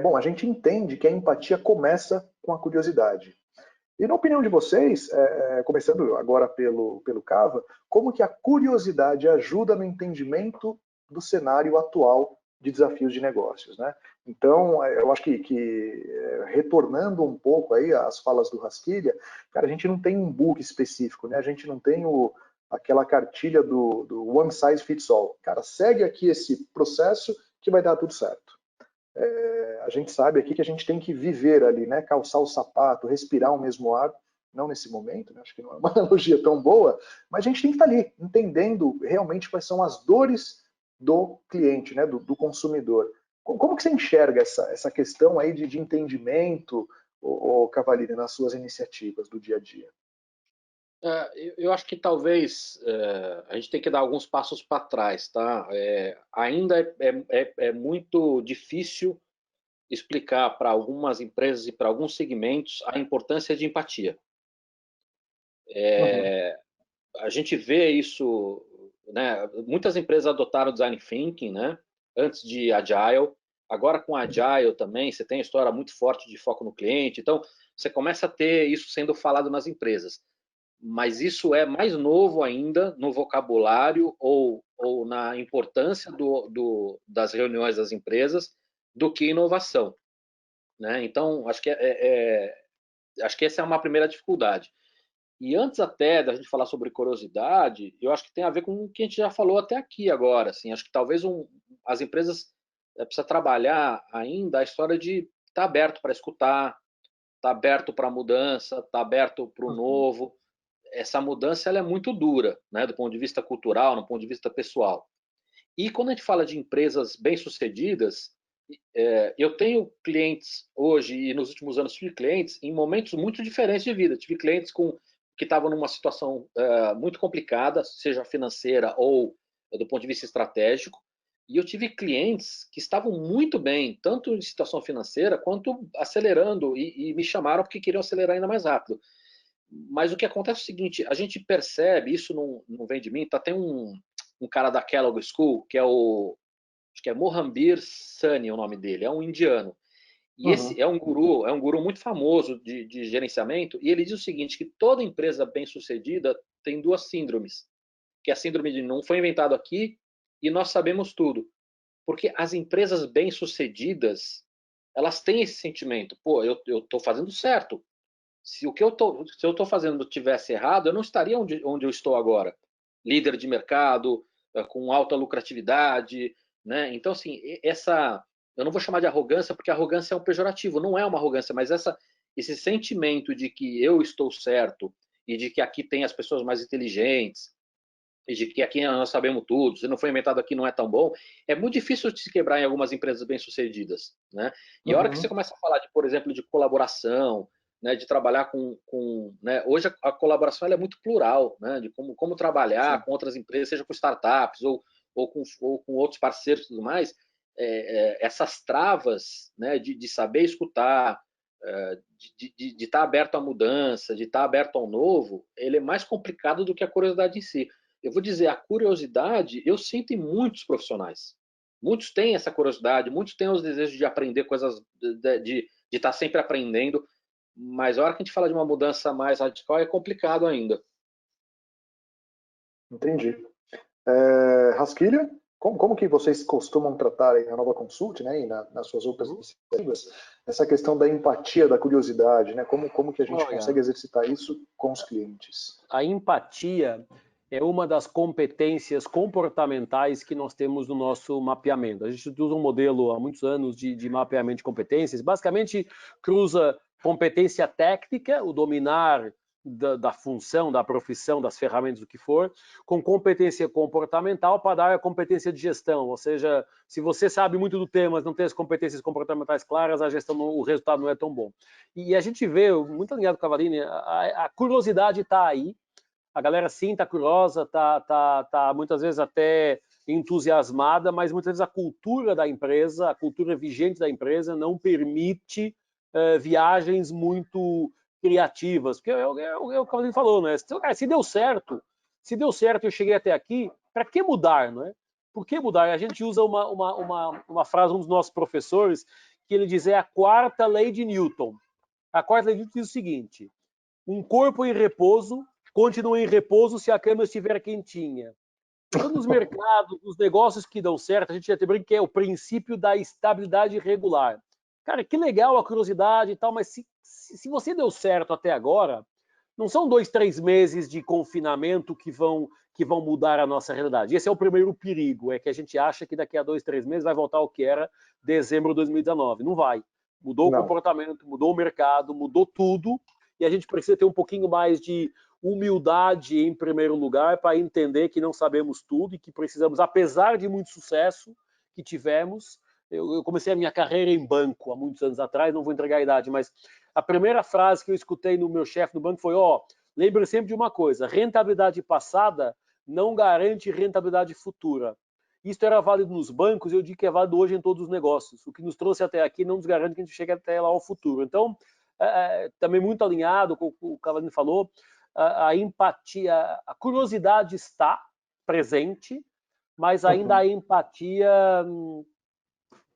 bom, a gente entende que a empatia começa com a curiosidade. E na opinião de vocês, começando agora pelo Cava, como que a curiosidade ajuda no entendimento do cenário atual de desafios de negócios, né? Então, eu acho que retornando um pouco aí às falas do Rasquilha, cara, a gente não tem um book específico, né? A gente não tem aquela cartilha do one size fits all. Cara, segue aqui esse processo que vai dar tudo certo. A gente sabe aqui que a gente tem que viver ali, né? Calçar o sapato, respirar o mesmo ar, não nesse momento, né? Acho que não é uma analogia tão boa, mas a gente tem que estar ali, entendendo realmente quais são as dores do cliente, né? Do consumidor. Como que você enxerga essa questão aí de entendimento, Cavalieri, nas suas iniciativas do dia a dia? Eu acho que talvez a gente tem que dar alguns passos para trás, tá? Ainda é muito difícil explicar para algumas empresas e para alguns segmentos a importância de empatia. Uhum. A gente vê isso, né? Muitas empresas adotaram o design thinking, né? Antes de agile. Agora com agile também, você tem uma história muito forte de foco no cliente. Então, você começa a ter isso sendo falado nas empresas. Mas isso é mais novo ainda no vocabulário ou na importância das reuniões das empresas do que inovação, né? Então, acho que essa é uma primeira dificuldade. E antes até da gente falar sobre curiosidade, eu acho que tem a ver com o que a gente já falou até aqui agora. Assim, acho que talvez as empresas precisam trabalhar ainda a história de estar aberto para escutar, estar aberto para a mudança, estar aberto para o Uhum. novo. Essa mudança ela é muito dura, né, do ponto de vista cultural, do ponto de vista pessoal. E quando a gente fala de empresas bem-sucedidas, eu tenho clientes hoje e nos últimos anos tive clientes em momentos muito diferentes de vida. Tive clientes que estavam numa situação muito complicada, seja financeira ou do ponto de vista estratégico, e eu tive clientes que estavam muito bem, tanto em situação financeira quanto acelerando e me chamaram porque queriam acelerar ainda mais rápido. Mas o que acontece é o seguinte, a gente percebe, isso não vem de mim, tem um cara da Kellogg School, que acho que é Mohanbir Sani o nome dele, é um indiano. E esse Uhum. é um guru muito famoso de gerenciamento, e ele diz o seguinte, que toda empresa bem-sucedida tem 2 síndromes, que é a síndrome de não foi inventado aqui e nós sabemos tudo. Porque as empresas bem-sucedidas, elas têm esse sentimento, pô, eu estou fazendo certo. Se eu estou fazendo tivesse errado, eu não estaria onde eu estou agora. Líder de mercado, com alta lucratividade, né? Então, assim, eu não vou chamar de arrogância, porque arrogância é um pejorativo, não é uma arrogância, mas esse sentimento de que eu estou certo e de que aqui tem as pessoas mais inteligentes e de que aqui nós sabemos tudo, se não foi inventado aqui não é tão bom, é muito difícil de se quebrar em algumas empresas bem-sucedidas, né? E a hora que você começa a falar, por exemplo, de colaboração, né, de trabalhar né, hoje a colaboração ela é muito plural, né, de como trabalhar Sim. com outras empresas, seja com startups ou com outros parceiros e tudo mais, essas travas, né, de saber escutar, de estar aberto à mudança, de estar aberto ao novo, ele é mais complicado do que a curiosidade em si. Eu vou dizer, a curiosidade eu sinto em muitos profissionais. Muitos têm essa curiosidade, muitos têm os desejos de aprender coisas, de estar sempre aprendendo, mas a hora que a gente fala de uma mudança mais radical é complicado ainda. Entendi. Rasquilha, como que vocês costumam tratar aí na Nova Consult, né, e nas suas outras iniciativas, essa questão da empatia, da curiosidade, né? Como que a gente consegue exercitar isso com os clientes? A empatia é uma das competências comportamentais que nós temos no nosso mapeamento. A gente usa um modelo há muitos anos de mapeamento de competências, basicamente cruza competência técnica, o dominar da função, da profissão, das ferramentas, do que for, com competência comportamental para dar a competência de gestão. Ou seja, se você sabe muito do tema, mas não tem as competências comportamentais claras, a gestão, o resultado não é tão bom. E a gente vê, muito alinhado com a Cavarini, a curiosidade está aí, a galera sim está curiosa, tá muitas vezes até entusiasmada, mas muitas vezes a cultura da empresa, a cultura vigente da empresa não permite viagens muito criativas, porque é o que o Cavalinho falou, né? Se deu certo eu cheguei até aqui, para que mudar, não é? Por que mudar? A gente usa uma frase de um dos nossos professores, que ele diz, é a quarta lei de Newton. A quarta lei de Newton diz o seguinte: um corpo em repouso continua em repouso se a cama estiver quentinha. Então, nos mercados, nos negócios que dão certo, a gente já tem brinco que é o princípio da estabilidade regular. Cara, que legal a curiosidade e tal, mas se você deu certo até agora, não são 2, 3 meses de confinamento que vão mudar a nossa realidade. Esse é o primeiro perigo, é que a gente acha que daqui a 2, 3 meses vai voltar ao que era dezembro de 2019. Não vai. Mudou o comportamento, mudou o mercado, mudou tudo, e a gente precisa ter um pouquinho mais de humildade em primeiro lugar para entender que não sabemos tudo e que precisamos, apesar de muito sucesso que tivemos. Eu comecei a minha carreira em banco há muitos anos atrás, não vou entregar a idade, mas a primeira frase que eu escutei no meu chefe no banco foi: lembre sempre de uma coisa, rentabilidade passada não garante rentabilidade futura. Isso era válido nos bancos, eu digo que é válido hoje em todos os negócios. O que nos trouxe até aqui não nos garante que a gente chegue até lá ao futuro. Então, também muito alinhado com o que o Cavalinho falou, a empatia, a curiosidade está presente, mas ainda a empatia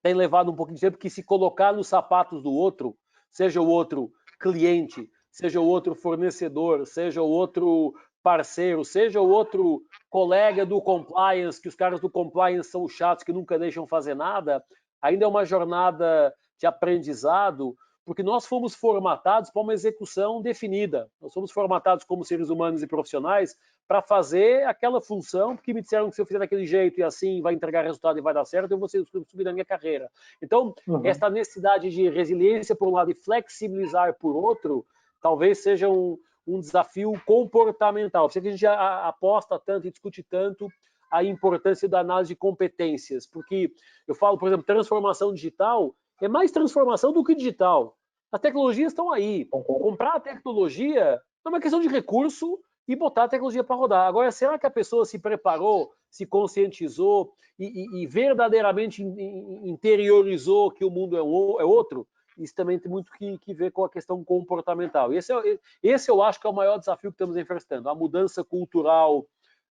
tem levado um pouquinho de tempo, porque se colocar nos sapatos do outro, seja o outro cliente, seja o outro fornecedor, seja o outro parceiro, seja o outro colega do compliance, que os caras do compliance são chatos, que nunca deixam fazer nada, ainda é uma jornada de aprendizado, porque nós fomos formatados para uma execução definida. Nós fomos formatados como seres humanos e profissionais para fazer aquela função, porque me disseram que se eu fizer daquele jeito e assim vai entregar resultado e vai dar certo, eu vou subir na minha carreira. Então, esta necessidade de resiliência por um lado e flexibilizar por outro, talvez seja um desafio comportamental. Por isso que a gente aposta tanto e discute tanto a importância da análise de competências, porque eu falo, por exemplo, transformação digital é mais transformação do que digital. As tecnologias estão aí. Comprar a tecnologia é uma questão de recurso e botar a tecnologia para rodar. Agora, será que a pessoa se preparou, se conscientizou e verdadeiramente interiorizou que o mundo é outro? Isso também tem muito que ver com a questão comportamental. Esse eu acho que é o maior desafio que estamos enfrentando, a mudança cultural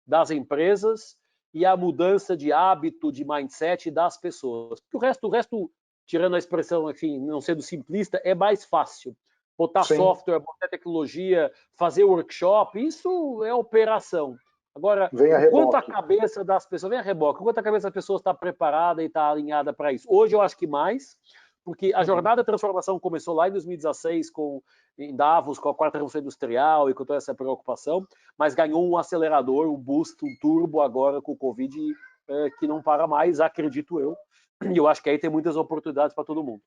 das empresas e a mudança de hábito, de mindset das pessoas. Porque o resto, tirando a expressão, enfim, não sendo simplista, é mais fácil. Botar software, botar tecnologia, fazer workshop, isso é operação. Agora, quanto a cabeça das pessoas, vem a reboque, quanto a cabeça das pessoas está preparada e está alinhada para isso? Hoje eu acho que mais, porque a jornada de transformação começou lá em 2016 em Davos, com a quarta revolução industrial e com toda essa preocupação, mas ganhou um acelerador, um boost, um turbo agora com o Covid, que não para mais, acredito eu. E eu acho que aí tem muitas oportunidades para todo mundo.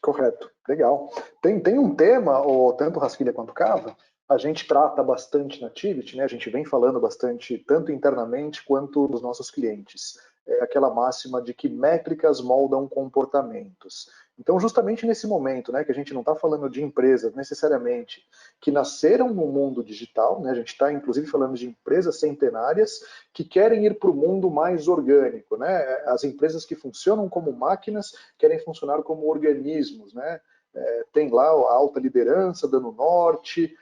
Correto, legal. Tem um tema, tanto Rasquilha quanto Cava, a gente trata bastante na Tivit, né? A gente vem falando bastante, tanto internamente quanto dos nossos clientes. É aquela máxima de que métricas moldam comportamentos. Então, justamente nesse momento, né, que a gente não está falando de empresas necessariamente que nasceram no mundo digital, né? A gente está, inclusive, falando de empresas centenárias que querem ir para o mundo mais orgânico, né? As empresas que funcionam como máquinas querem funcionar como organismos, né? Tem lá a alta liderança dando norte,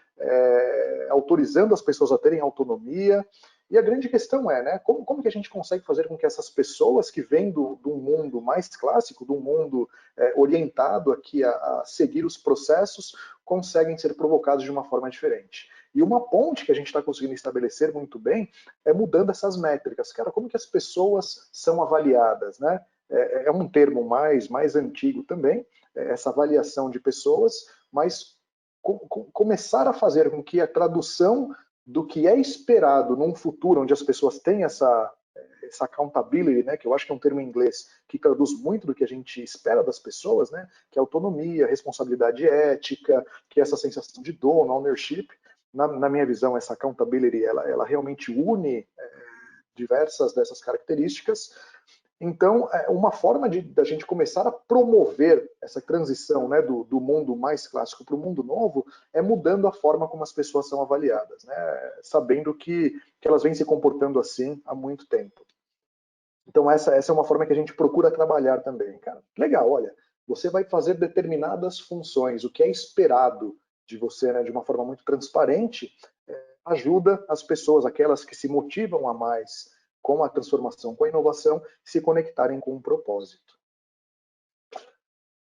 autorizando as pessoas a terem autonomia. E a grande questão é, né, como que a gente consegue fazer com que essas pessoas que vêm do mundo mais clássico, do mundo orientado aqui a seguir os processos, conseguem ser provocados de uma forma diferente. E uma ponte que a gente está conseguindo estabelecer muito bem é mudando essas métricas. Cara, como que as pessoas são avaliadas, né? É um termo mais antigo também, essa avaliação de pessoas, mas começar a fazer com que a tradução do que é esperado num futuro onde as pessoas têm essa accountability, né, que eu acho que é um termo em inglês que traduz muito do que a gente espera das pessoas, né, que é autonomia, responsabilidade ética, que é essa sensação de dono, ownership. Na minha visão, essa accountability, ela realmente une diversas dessas características. Então, uma forma da gente começar a promover essa transição, né, do mundo mais clássico para o mundo novo é mudando a forma como as pessoas são avaliadas, né, sabendo que elas vêm se comportando assim há muito tempo. Então, essa é uma forma que a gente procura trabalhar também, cara. Legal, olha, você vai fazer determinadas funções, o que é esperado de você, né, de uma forma muito transparente, ajuda as pessoas, aquelas que se motivam a mais com a transformação, com a inovação, se conectarem com um propósito.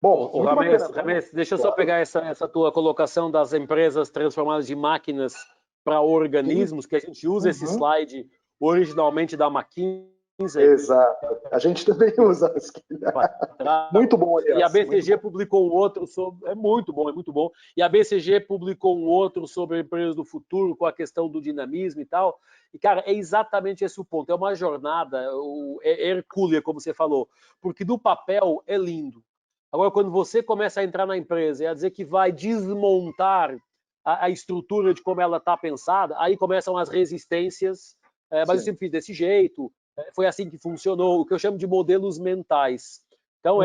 Bom, Ramés, deixa eu só pegar essa tua colocação das empresas transformadas de máquinas para organismos, que a gente usa esse slide originalmente da McKinsey. Exato. A gente também usa. Muito bom, aliás. E a BCG publicou um outro sobre... É muito bom, é muito bom. E a BCG publicou um outro sobre empresas do futuro, com a questão do dinamismo e tal. E, cara, é exatamente esse o ponto. É uma jornada hercúlea, como você falou. Porque do papel é lindo. Agora, quando você começa a entrar na empresa e a dizer que vai desmontar a estrutura de como ela está pensada, aí começam as resistências. Mas eu sempre fiz desse jeito. Foi assim que funcionou, o que eu chamo de modelos mentais. Então,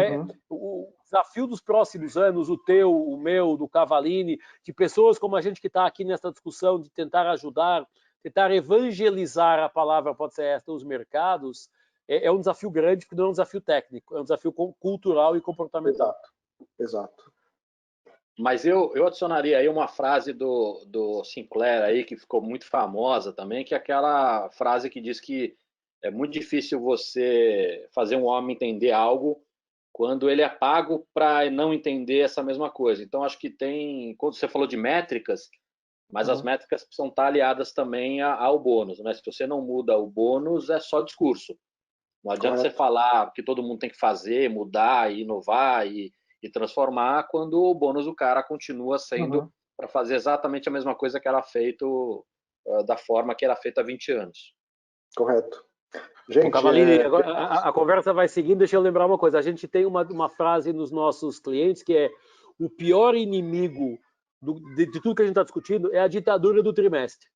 o desafio dos próximos anos, o teu, o meu, do Cavalini, de pessoas como a gente que está aqui nessa discussão, de tentar ajudar, tentar evangelizar, a palavra pode ser esta, os mercados, é um desafio grande, porque não é um desafio técnico, é um desafio cultural e comportamental. Exato. Mas eu adicionaria aí uma frase do Sinclair aí, que ficou muito famosa também, que é aquela frase que diz que é muito difícil você fazer um homem entender algo quando ele é pago para não entender essa mesma coisa. Então, acho que quando você falou de métricas, mas as métricas precisam estar aliadas também ao bônus, né? Se você não muda o bônus, é só discurso. Não adianta você falar que todo mundo tem que fazer, mudar, inovar e transformar, quando o bônus do cara continua sendo para fazer exatamente a mesma coisa que era feito da forma que era feito há 20 anos. Correto. Gente, Cavalini, agora a conversa vai seguindo, deixa eu lembrar uma coisa. A gente tem uma frase nos nossos clientes que é: o pior inimigo de tudo que a gente está discutindo é a ditadura do trimestre.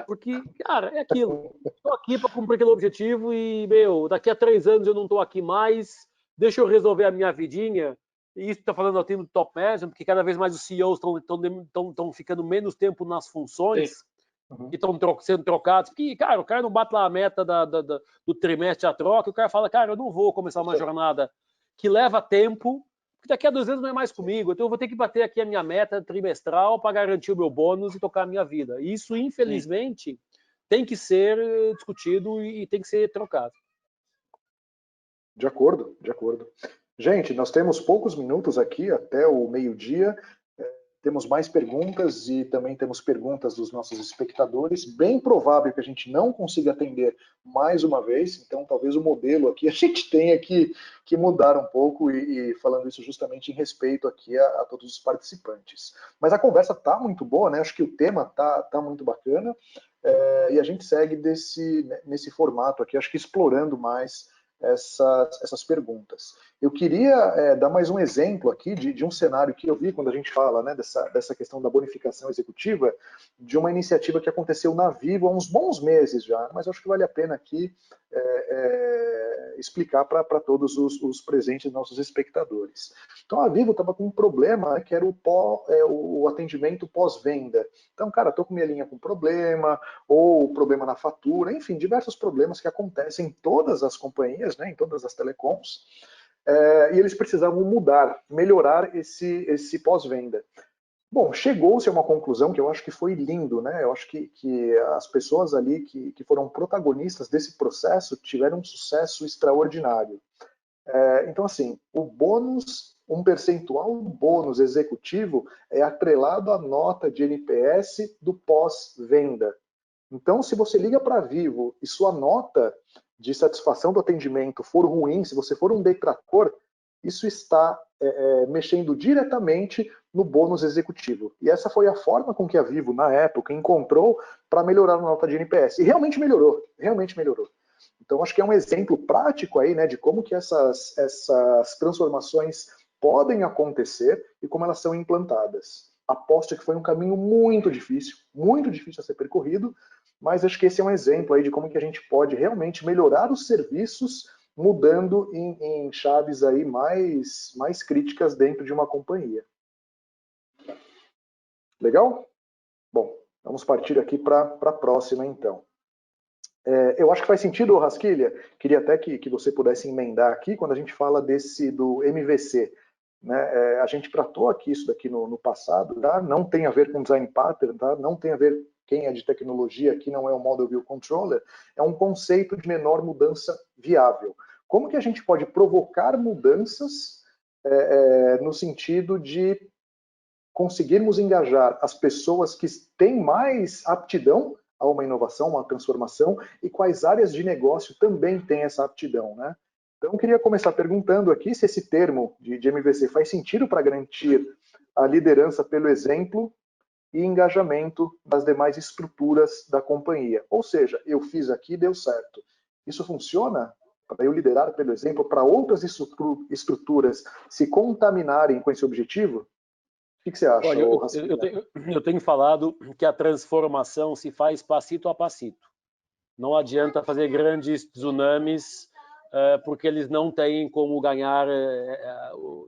Porque, cara, é aquilo. Estou aqui para cumprir aquele objetivo e, daqui a 3 anos eu não estou aqui mais, deixa eu resolver a minha vidinha. E isso está falando ao time do top management, porque cada vez mais os CEOs estão ficando menos tempo nas funções. Sim. Que estão sendo trocados, porque, cara, o cara não bate lá a meta do trimestre a troca, o cara fala, cara, eu não vou começar uma jornada que leva tempo, porque daqui a 2 anos não é mais comigo, então eu vou ter que bater aqui a minha meta trimestral para garantir o meu bônus e tocar a minha vida. E isso, infelizmente, tem que ser discutido e tem que ser trocado. De acordo, de acordo. Gente, nós temos poucos minutos aqui até o meio-dia. temos mais perguntas e também temos perguntas dos nossos espectadores. Bem provável que a gente não consiga atender mais uma vez, então talvez o modelo aqui a gente tenha que mudar um pouco e falando isso justamente em respeito aqui a todos os participantes. Mas a conversa está muito boa, né? Acho que o tema tá muito bacana e a gente segue nesse formato aqui, acho que explorando mais essas perguntas. Eu queria dar mais um exemplo aqui de um cenário que eu vi quando a gente fala, né, dessa questão da bonificação executiva, de uma iniciativa que aconteceu na Vivo há uns bons meses já, mas acho que vale a pena aqui explicar para todos os presentes, nossos espectadores. Então a Vivo estava com um problema, né, que era o atendimento pós-venda. Então, cara, estou com minha linha com problema, ou problema na fatura, enfim, diversos problemas que acontecem em todas as companhias, né, em todas as telecoms, e eles precisavam melhorar esse pós-venda. Bom, chegou-se a uma conclusão que eu acho que foi lindo, né? Eu acho que as pessoas ali que foram protagonistas desse processo tiveram um sucesso extraordinário. Então, assim, o bônus, um percentual do bônus executivo é atrelado à nota de NPS do pós-venda. Então, se você liga para a Vivo e sua nota de satisfação do atendimento for ruim, se você for um detrator, isso está mexendo diretamente no bônus executivo. E essa foi a forma com que a Vivo, na época, encontrou para melhorar a nota de NPS. E realmente melhorou, realmente melhorou. Então, acho que é um exemplo prático aí, né, de como que essas transformações podem acontecer e como elas são implantadas. Aposto que foi um caminho muito difícil a ser percorrido, mas acho que esse é um exemplo aí de como que a gente pode realmente melhorar os serviços mudando em chaves aí mais críticas dentro de uma companhia. Legal? Bom, vamos partir aqui para a próxima, então. Eu acho que faz sentido, Rasquilha, queria até que você pudesse emendar aqui, quando a gente fala do MVC. Né? A gente tratou aqui isso daqui no passado, tá? Não tem a ver com design pattern, tá? Não tem a ver, quem é de tecnologia aqui não é o Model View Controller, é um conceito de menor mudança viável. Como que a gente pode provocar mudanças no sentido de conseguirmos engajar as pessoas que têm mais aptidão a uma inovação, uma transformação, e quais áreas de negócio também têm essa aptidão, né? Então, eu queria começar perguntando aqui se esse termo de MVC faz sentido para garantir a liderança pelo exemplo e engajamento das demais estruturas da companhia. Ou seja, eu fiz aqui e deu certo. Isso funciona para eu liderar pelo exemplo, para outras estruturas se contaminarem com esse objetivo? O que você acha? Olha, eu tenho falado que a transformação se faz passito a passito. Não adianta fazer grandes tsunamis, porque eles não têm como ganhar,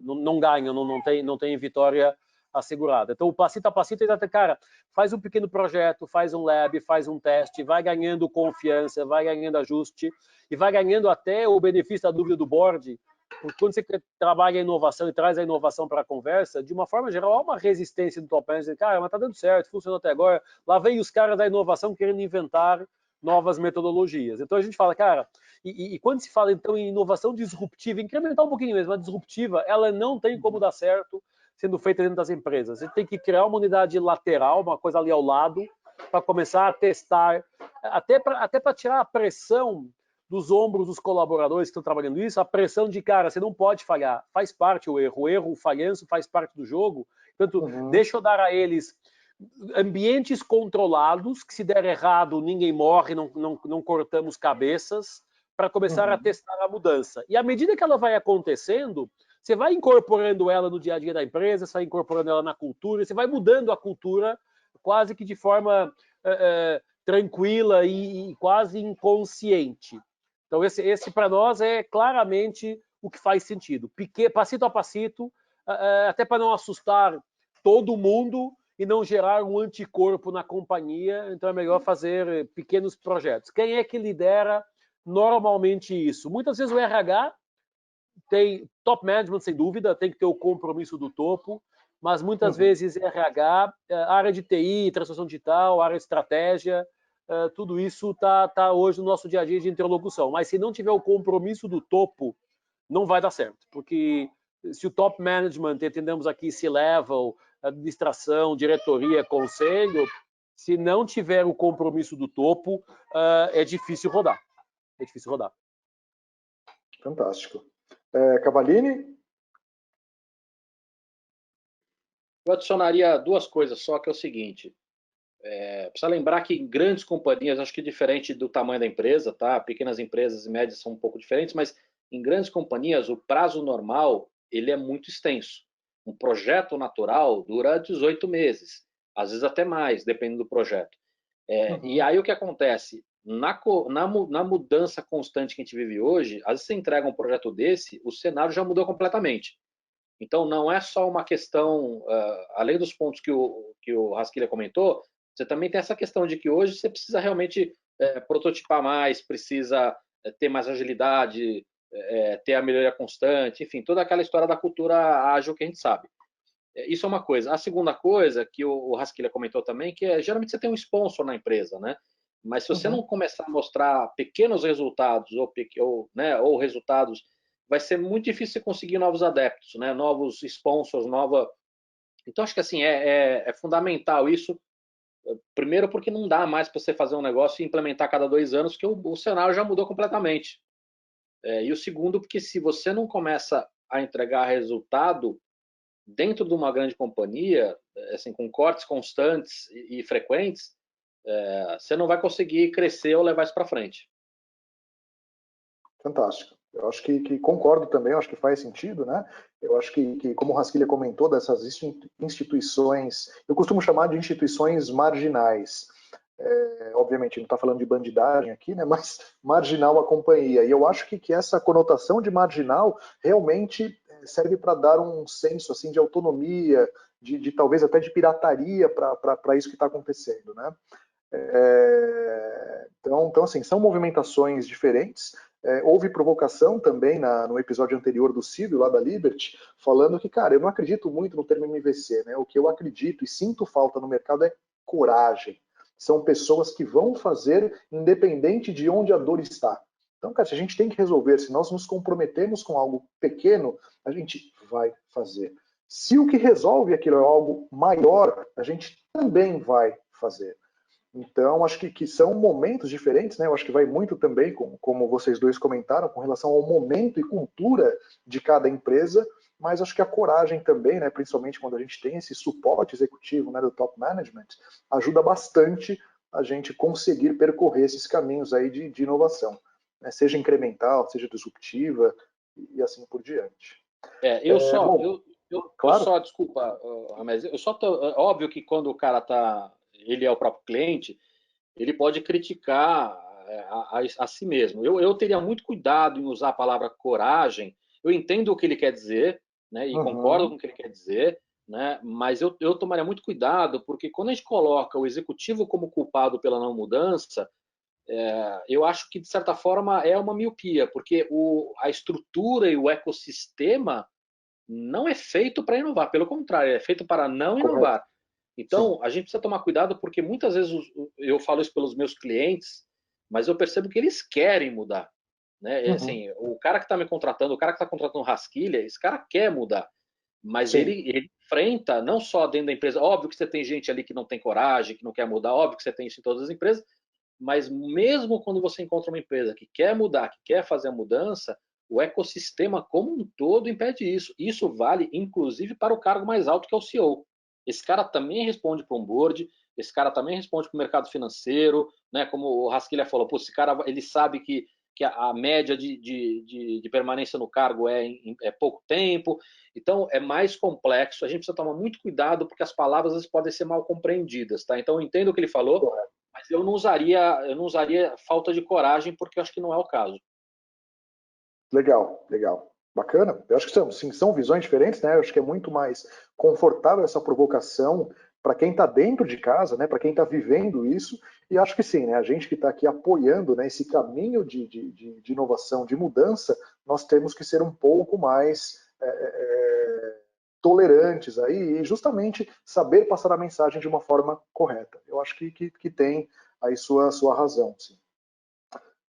não ganham, não tem vitória assegurada. Então, o passito a passito, cara, faz um pequeno projeto, faz um lab, faz um teste, vai ganhando confiança, vai ganhando ajuste e vai ganhando até o benefício da dúvida do board. Porque quando você trabalha a inovação e traz a inovação para a conversa, de uma forma geral, há uma resistência do top management. Cara, mas tá dando certo, funcionou até agora. Lá vem os caras da inovação querendo inventar novas metodologias. Então a gente fala, cara, e quando se fala então em inovação disruptiva, incrementar um pouquinho mesmo, a disruptiva, ela não tem como dar certo sendo feita dentro das empresas. Você tem que criar uma unidade lateral, uma coisa ali ao lado, para começar a testar, até para tirar a pressão dos ombros dos colaboradores que estão trabalhando isso, a pressão de, cara, você não pode falhar, faz parte o erro, o falhanço faz parte do jogo, portanto, deixa eu dar a eles ambientes controlados, que se der errado, ninguém morre, não cortamos cabeças, para começar a testar a mudança. E à medida que ela vai acontecendo, você vai incorporando ela no dia a dia da empresa, você vai incorporando ela na cultura, você vai mudando a cultura quase que de forma tranquila e quase inconsciente. Então, esse para nós é claramente o que faz sentido. Passito a passito, até para não assustar todo mundo e não gerar um anticorpo na companhia, então é melhor fazer pequenos projetos. Quem é que lidera normalmente isso? Muitas vezes o RH tem top management, sem dúvida, tem que ter o compromisso do topo, mas muitas vezes RH, área de TI, transformação digital, área de estratégia, tudo isso está hoje no nosso dia a dia de interlocução. Mas se não tiver o compromisso do topo, não vai dar certo. Porque se o top management, entendemos aqui C-level, administração, diretoria, conselho, se não tiver o compromisso do topo, é difícil rodar. É difícil rodar. Fantástico. Cavallini? Eu adicionaria duas coisas só, que é o seguinte. Precisa lembrar que em grandes companhias, acho que diferente do tamanho da empresa, tá? Pequenas empresas e médias são um pouco diferentes, mas em grandes companhias, o prazo normal ele é muito extenso. Um projeto natural dura 18 meses, às vezes até mais, dependendo do projeto. E aí o que acontece? Na mudança constante que a gente vive hoje, às vezes você entrega um projeto desse, o cenário já mudou completamente. Então, não é só uma questão, além dos pontos que o Rasquilha comentou, você também tem essa questão de que hoje você precisa realmente prototipar mais, precisa ter mais agilidade, ter a melhoria constante, enfim, toda aquela história da cultura ágil que a gente sabe. Isso é uma coisa. A segunda coisa que o Rasquilha comentou também, que geralmente você tem um sponsor na empresa, né? Mas se você não começar a mostrar pequenos resultados ou resultados, vai ser muito difícil você conseguir novos adeptos, né? Novos sponsors, Então acho que assim é fundamental isso. Primeiro porque não dá mais para você fazer um negócio e implementar a cada 2 anos, porque o cenário já mudou completamente. E o segundo porque se você não começa a entregar resultado dentro de uma grande companhia, assim, com cortes constantes e frequentes, você não vai conseguir crescer ou levar isso para frente. Fantástico. Eu acho que concordo também, eu acho que faz sentido, né? Eu acho que como o Rasquilha comentou, dessas instituições, eu costumo chamar de instituições marginais. Obviamente, não está falando de bandidagem aqui, né? Mas marginal a companhia. E eu acho que essa conotação de marginal realmente serve para dar um senso assim de autonomia, de talvez até de pirataria para isso que está acontecendo, né? Então, assim, são movimentações diferentes. Houve provocação também no episódio anterior do Silvio, lá da Liberty, falando que, cara, eu não acredito muito no termo MVC, né? O que eu acredito e sinto falta no mercado é coragem. São pessoas que vão fazer independente de onde a dor está. Então, cara, se a gente tem que resolver, se nós nos comprometemos com algo pequeno, a gente vai fazer. Se o que resolve aquilo é algo maior, a gente também vai fazer. Então, acho que são momentos diferentes, né? Eu acho que vai muito também, como vocês dois comentaram, com relação ao momento e cultura de cada empresa, mas acho que a coragem também, né? Principalmente quando a gente tem esse suporte executivo, né, do top management, ajuda bastante a gente conseguir percorrer esses caminhos aí de inovação, né? Seja incremental, seja disruptiva e assim por diante. Claro. Desculpa, mas óbvio que quando o cara ele é o próprio cliente, ele pode criticar a si mesmo. Eu teria muito cuidado em usar a palavra coragem. Eu entendo o que ele quer dizer, né, e concordo com o que ele quer dizer, né, mas eu tomaria muito cuidado, porque quando a gente coloca o executivo como culpado pela não mudança, eu acho que, de certa forma, é uma miopia, porque a estrutura e o ecossistema não é feito para inovar, pelo contrário, é feito para não inovar. Correto. Então, a gente precisa tomar cuidado, porque muitas vezes eu falo isso pelos meus clientes, mas eu percebo que eles querem mudar. Né? Assim, o cara que está me contratando, o cara que está contratando Rasquilha, esse cara quer mudar. Mas ele enfrenta, não só dentro da empresa, óbvio que você tem gente ali que não tem coragem, que não quer mudar, óbvio que você tem isso em todas as empresas, mas mesmo quando você encontra uma empresa que quer mudar, que quer fazer a mudança, o ecossistema como um todo impede isso. Isso vale, inclusive, para o cargo mais alto, que é o CEO. Esse cara também responde para um board, esse cara também responde para o mercado financeiro, né? Como o Rasquilha falou, esse cara ele sabe que a média de permanência no cargo é pouco tempo, então é mais complexo, a gente precisa tomar muito cuidado, porque as palavras às vezes podem ser mal compreendidas, tá? Então eu entendo o que ele falou, mas eu não usaria falta de coragem, porque eu acho que não é o caso. Legal. Bacana. Eu acho que são visões diferentes, né? Eu acho que é muito mais confortável essa provocação para quem está dentro de casa, né? Para quem está vivendo isso. E acho que sim, né? A gente que está aqui apoiando, né, esse caminho de inovação, de mudança, nós temos que ser um pouco mais tolerantes aí e justamente saber passar a mensagem de uma forma correta. Eu acho que tem aí sua razão, sim.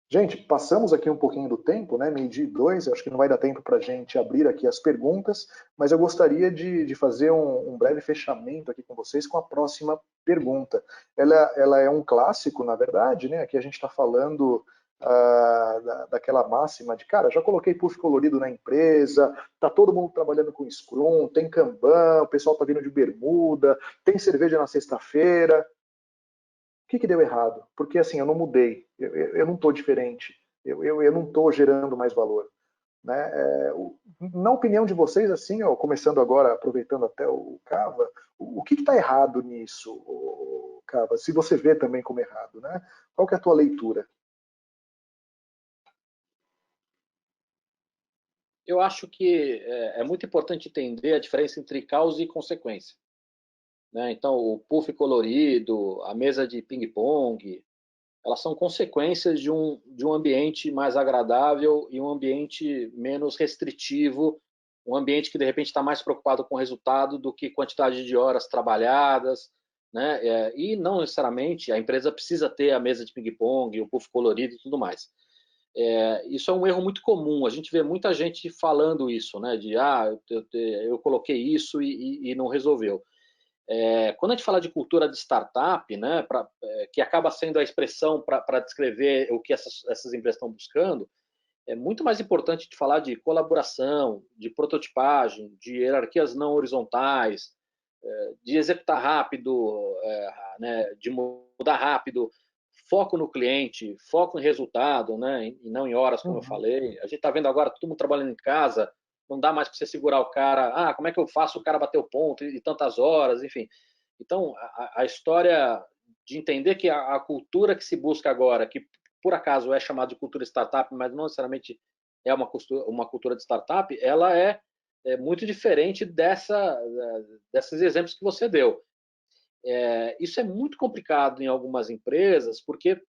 Gente, passamos aqui um pouquinho do tempo, né? 12:02, acho que não vai dar tempo para a gente abrir aqui as perguntas, mas eu gostaria de fazer um breve fechamento aqui com vocês com a próxima pergunta. Ela é um clássico, na verdade, né? Aqui a gente está falando daquela máxima de, cara, já coloquei puff colorido na empresa, tá todo mundo trabalhando com Scrum, tem Kanban, o pessoal tá vindo de bermuda, tem cerveja na sexta-feira. O que deu errado? Porque assim, eu não mudei, eu não estou diferente, eu não estou gerando mais valor. Né? Na opinião de vocês, assim, ó, começando agora, aproveitando até o Cava, o que está errado nisso, Cava? Se você vê também como errado, né? Qual que é a tua leitura? Eu acho que é muito importante entender a diferença entre causa e consequência. Né? Então, o puff colorido, a mesa de ping-pong, elas são consequências de um ambiente mais agradável e um ambiente menos restritivo, um ambiente que, de repente, está mais preocupado com o resultado do que quantidade de horas trabalhadas, né? E não necessariamente a empresa precisa ter a mesa de ping-pong, o puff colorido e tudo mais. Isso é um erro muito comum, a gente vê muita gente falando isso, né? De, eu coloquei isso e não resolveu. Quando a gente fala de cultura de startup, né, que acaba sendo a expressão para descrever o que essas empresas estão buscando, é muito mais importante de falar de colaboração, de prototipagem, de hierarquias não horizontais, de executar rápido, né, de mudar rápido, foco no cliente, foco em resultado, né, e não em horas, como eu falei. A gente está vendo agora todo mundo trabalhando em casa, não dá mais para você segurar o cara. Como é que eu faço o cara bater o ponto e tantas horas, enfim. Então, a história de entender que a cultura que se busca agora, que por acaso é chamada de cultura startup, mas não necessariamente é uma cultura de startup, ela é muito diferente desses exemplos que você deu. Isso é muito complicado em algumas empresas, porque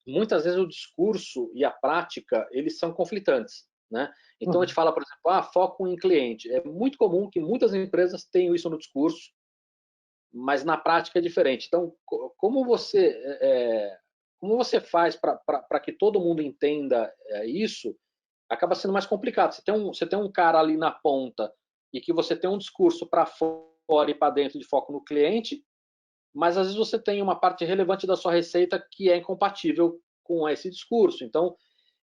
muitas vezes o discurso e a prática eles são conflitantes, né? Então a gente fala, por exemplo, foco em cliente. É muito comum que muitas empresas tenham isso no discurso, mas na prática é diferente. Então, como você faz para que todo mundo entenda isso? Acaba sendo mais complicado. Você tem um cara ali na ponta e que você tem um discurso para fora e para dentro de foco no cliente, mas às vezes você tem uma parte relevante da sua receita que é incompatível com esse discurso. Então,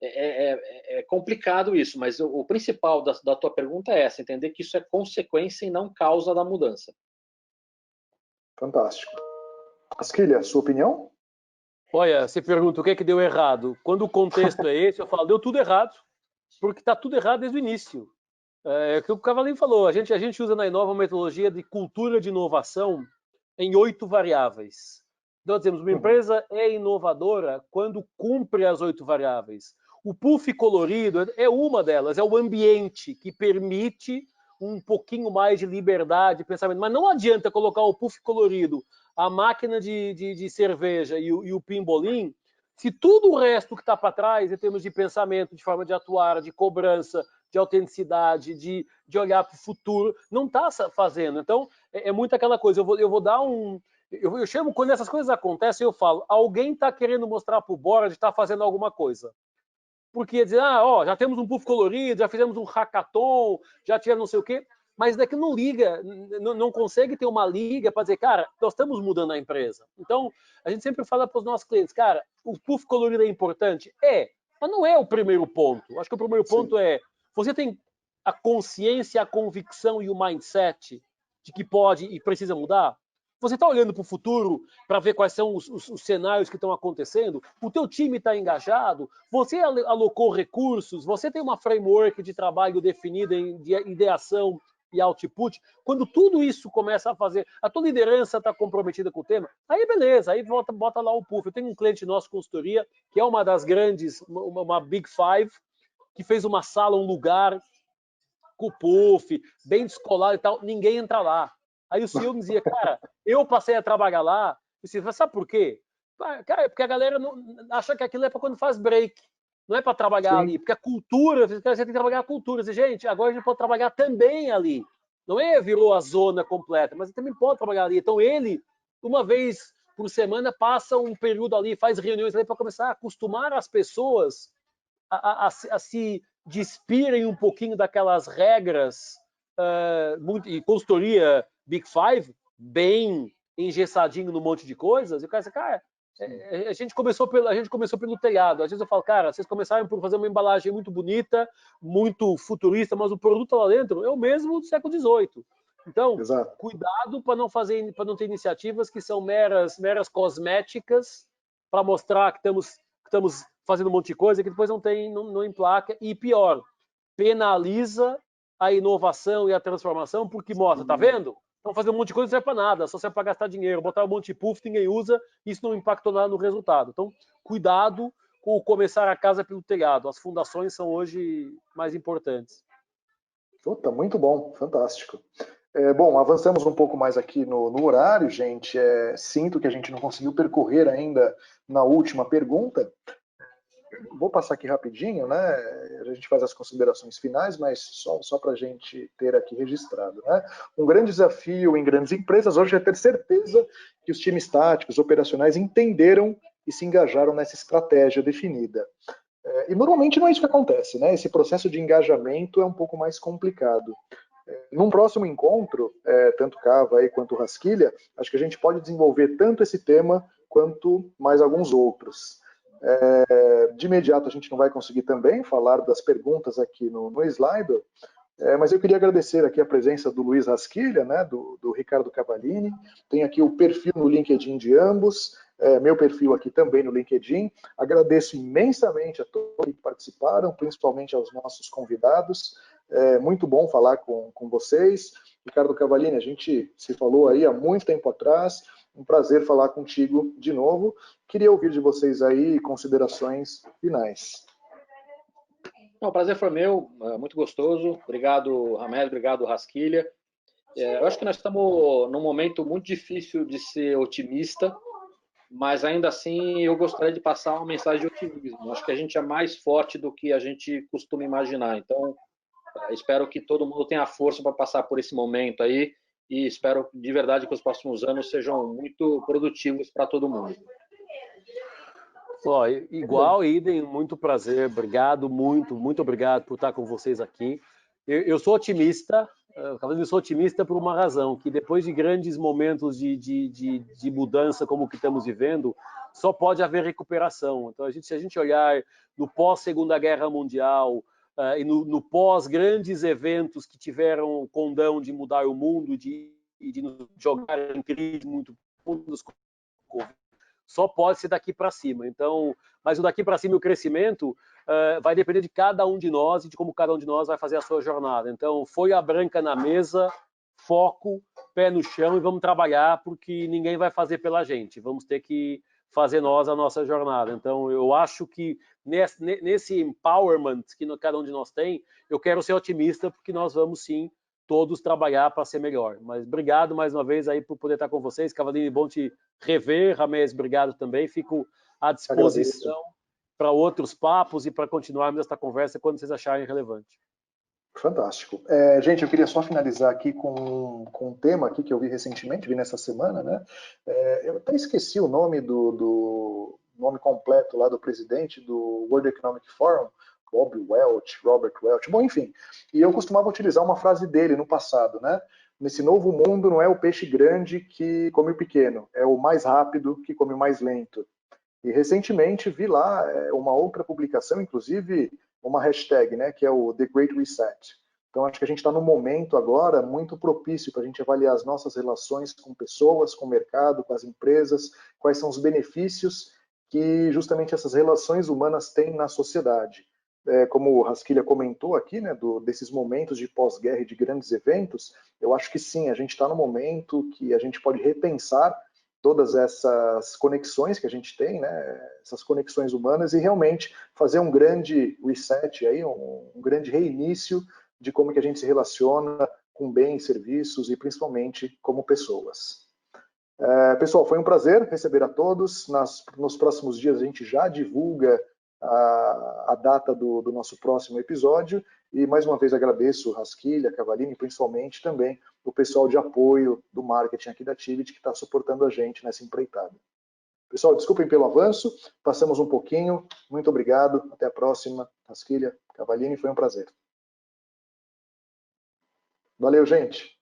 é complicado isso, mas o principal da tua pergunta é essa, entender que isso é consequência e não causa da mudança. Fantástico. Asquilha, sua opinião? Olha, você pergunta o que deu errado. Quando o contexto é esse, eu falo, deu tudo errado, porque está tudo errado desde o início. É o que o Cavalinho falou, a gente usa na Inova uma metodologia de cultura de inovação em 8 variáveis. Então, nós dizemos, uma empresa é inovadora quando cumpre as 8 variáveis. O puff colorido é uma delas, é o ambiente que permite um pouquinho mais de liberdade de pensamento. Mas não adianta colocar o puff colorido, a máquina de cerveja e o pimbolim, se tudo o resto que está para trás, em termos de pensamento, de forma de atuar, de cobrança, de autenticidade, de olhar para o futuro, não está fazendo. Então, é muito aquela coisa, eu vou dar um... Eu chamo, quando essas coisas acontecem, eu falo, alguém está querendo mostrar para o board que está fazendo alguma coisa. Porque dizer, já temos um puff colorido, já fizemos um hackathon, já tivemos não sei o quê, mas daqui não liga, não consegue ter uma liga para dizer, cara, nós estamos mudando a empresa. Então, a gente sempre fala para os nossos clientes, cara, o puff colorido é importante? Mas não é o primeiro ponto. Acho que o primeiro ponto é, você tem a consciência, a convicção e o mindset de que pode e precisa mudar? Você está olhando para o futuro para ver quais são os cenários que estão acontecendo? O teu time está engajado? Você alocou recursos? Você tem uma framework de trabalho definida de ideação e output? Quando tudo isso começa a fazer, a tua liderança está comprometida com o tema, aí beleza, aí bota lá o puff. Eu tenho um cliente nosso, consultoria, que é uma das grandes, uma Big Five, que fez uma sala, um lugar com o puff, bem descolado e tal, ninguém entra lá. Aí o CEO me dizia, cara, eu passei a trabalhar lá, e você fala, sabe por quê? Cara, porque a galera não, acha que aquilo é para quando faz break, não é para trabalhar ali, porque a cultura, você tem que trabalhar a cultura. Você, gente, agora a gente pode trabalhar também ali. Não virou a zona completa, mas também pode trabalhar ali. Então ele, uma vez por semana, passa um período ali, faz reuniões ali para começar a acostumar as pessoas a se despirem um pouquinho daquelas regras e consultoria Big Five, bem engessadinho num monte de coisas, e o cara diz, cara, a gente começou pelo telhado. Às vezes eu falo, cara, vocês começaram por fazer uma embalagem muito bonita, muito futurista, mas o produto lá dentro é o mesmo do século XVIII. Então, Exato. cuidado para não ter iniciativas que são meras cosméticas para mostrar que estamos fazendo um monte de coisa que depois não emplaca, e pior, penaliza a inovação e a transformação, porque mostra, tá vendo? Estão fazendo um monte de coisa, não serve para nada, só serve para gastar dinheiro, botar um monte de puff, ninguém usa, isso não impactou nada no resultado. Então, cuidado com o começar a casa pelo telhado. As fundações são hoje mais importantes. Puta, muito bom, fantástico. Bom, avançamos um pouco mais aqui no horário, gente. Sinto que a gente não conseguiu percorrer ainda na última pergunta. Vou passar aqui rapidinho, né? A gente faz as considerações finais, mas só para a gente ter aqui registrado, né? Um grande desafio em grandes empresas hoje é ter certeza que os times táticos, operacionais entenderam e se engajaram nessa estratégia definida. E normalmente não é isso que acontece, né? Esse processo de engajamento é um pouco mais complicado. Num próximo encontro, tanto Cava aí quanto Rasquilha, acho que a gente pode desenvolver tanto esse tema quanto mais alguns outros. De imediato a gente não vai conseguir também falar das perguntas aqui no Slido, mas eu queria agradecer aqui a presença do Luiz Rasquilha, né, do Ricardo Cavallini. Tem aqui o perfil no LinkedIn de ambos, meu perfil aqui também no LinkedIn. Agradeço imensamente a todos que participaram, principalmente aos nossos convidados. Muito bom falar com vocês. Ricardo Cavallini, a gente se falou aí há muito tempo atrás. Um prazer falar contigo de novo. Queria ouvir de vocês aí considerações finais. O prazer foi meu, muito gostoso. Obrigado, Hamed, obrigado, Rasquilha. Eu acho que nós estamos num momento muito difícil de ser otimista, mas ainda assim eu gostaria de passar uma mensagem de otimismo. Acho que a gente é mais forte do que a gente costuma imaginar. Então, espero que todo mundo tenha força para passar por esse momento aí e espero de verdade que os próximos anos sejam muito produtivos para todo mundo. Igual, idem, muito prazer, obrigado, muito obrigado por estar com vocês aqui. Eu sou otimista, eu sou otimista por uma razão, que depois de grandes momentos de mudança como o que estamos vivendo, só pode haver recuperação. Então, se a gente olhar no pós-Segunda Guerra Mundial e no pós-grandes eventos que tiveram o condão de mudar o mundo, de nos jogar em crise muito profundas, só pode ser daqui para cima. Então, mas o daqui para cima, o crescimento vai depender de cada um de nós e de como cada um de nós vai fazer a sua jornada. Então, folha branca na mesa, foco, pé no chão e vamos trabalhar, porque ninguém vai fazer pela gente. Vamos ter que fazer nós a nossa jornada. Então, eu acho que nesse empowerment que cada um de nós tem, eu quero ser otimista, porque nós vamos sim todos trabalhar para ser melhor. Mas obrigado mais uma vez aí por poder estar com vocês. Cavallini, bom te rever. Ramés, obrigado também. Fico à disposição para outros papos e para continuarmos esta conversa quando vocês acharem relevante. Fantástico. Gente, eu queria só finalizar aqui com um tema aqui que eu vi recentemente, vi nessa semana, né? Eu até esqueci o nome do nome completo lá do presidente do World Economic Forum, Robert Welch, bom, enfim. E eu costumava utilizar uma frase dele no passado, né? Nesse novo mundo não é o peixe grande que come o pequeno, é o mais rápido que come o mais lento. E recentemente vi lá uma outra publicação, inclusive uma hashtag, né, que é o The Great Reset. Então acho que a gente está num momento agora muito propício para a gente avaliar as nossas relações com pessoas, com o mercado, com as empresas, quais são os benefícios que justamente essas relações humanas têm na sociedade. Como o Rasquilha comentou aqui, né, desses momentos de pós-guerra e de grandes eventos, eu acho que sim, a gente está no momento que a gente pode repensar todas essas conexões que a gente tem, né, essas conexões humanas, e realmente fazer um grande reset, aí, um grande reinício de como que a gente se relaciona com bens, serviços e principalmente como pessoas. Pessoal, foi um prazer receber a todos. Nos próximos dias a gente já divulga a data do nosso próximo episódio. E mais uma vez agradeço Rasquilha, Cavalini, principalmente também o pessoal de apoio do marketing aqui da Tivit, que está suportando a gente nessa empreitada. Pessoal, desculpem pelo avanço, passamos um pouquinho. Muito obrigado, até a próxima. Rasquilha, Cavalini, foi um prazer. Valeu, gente.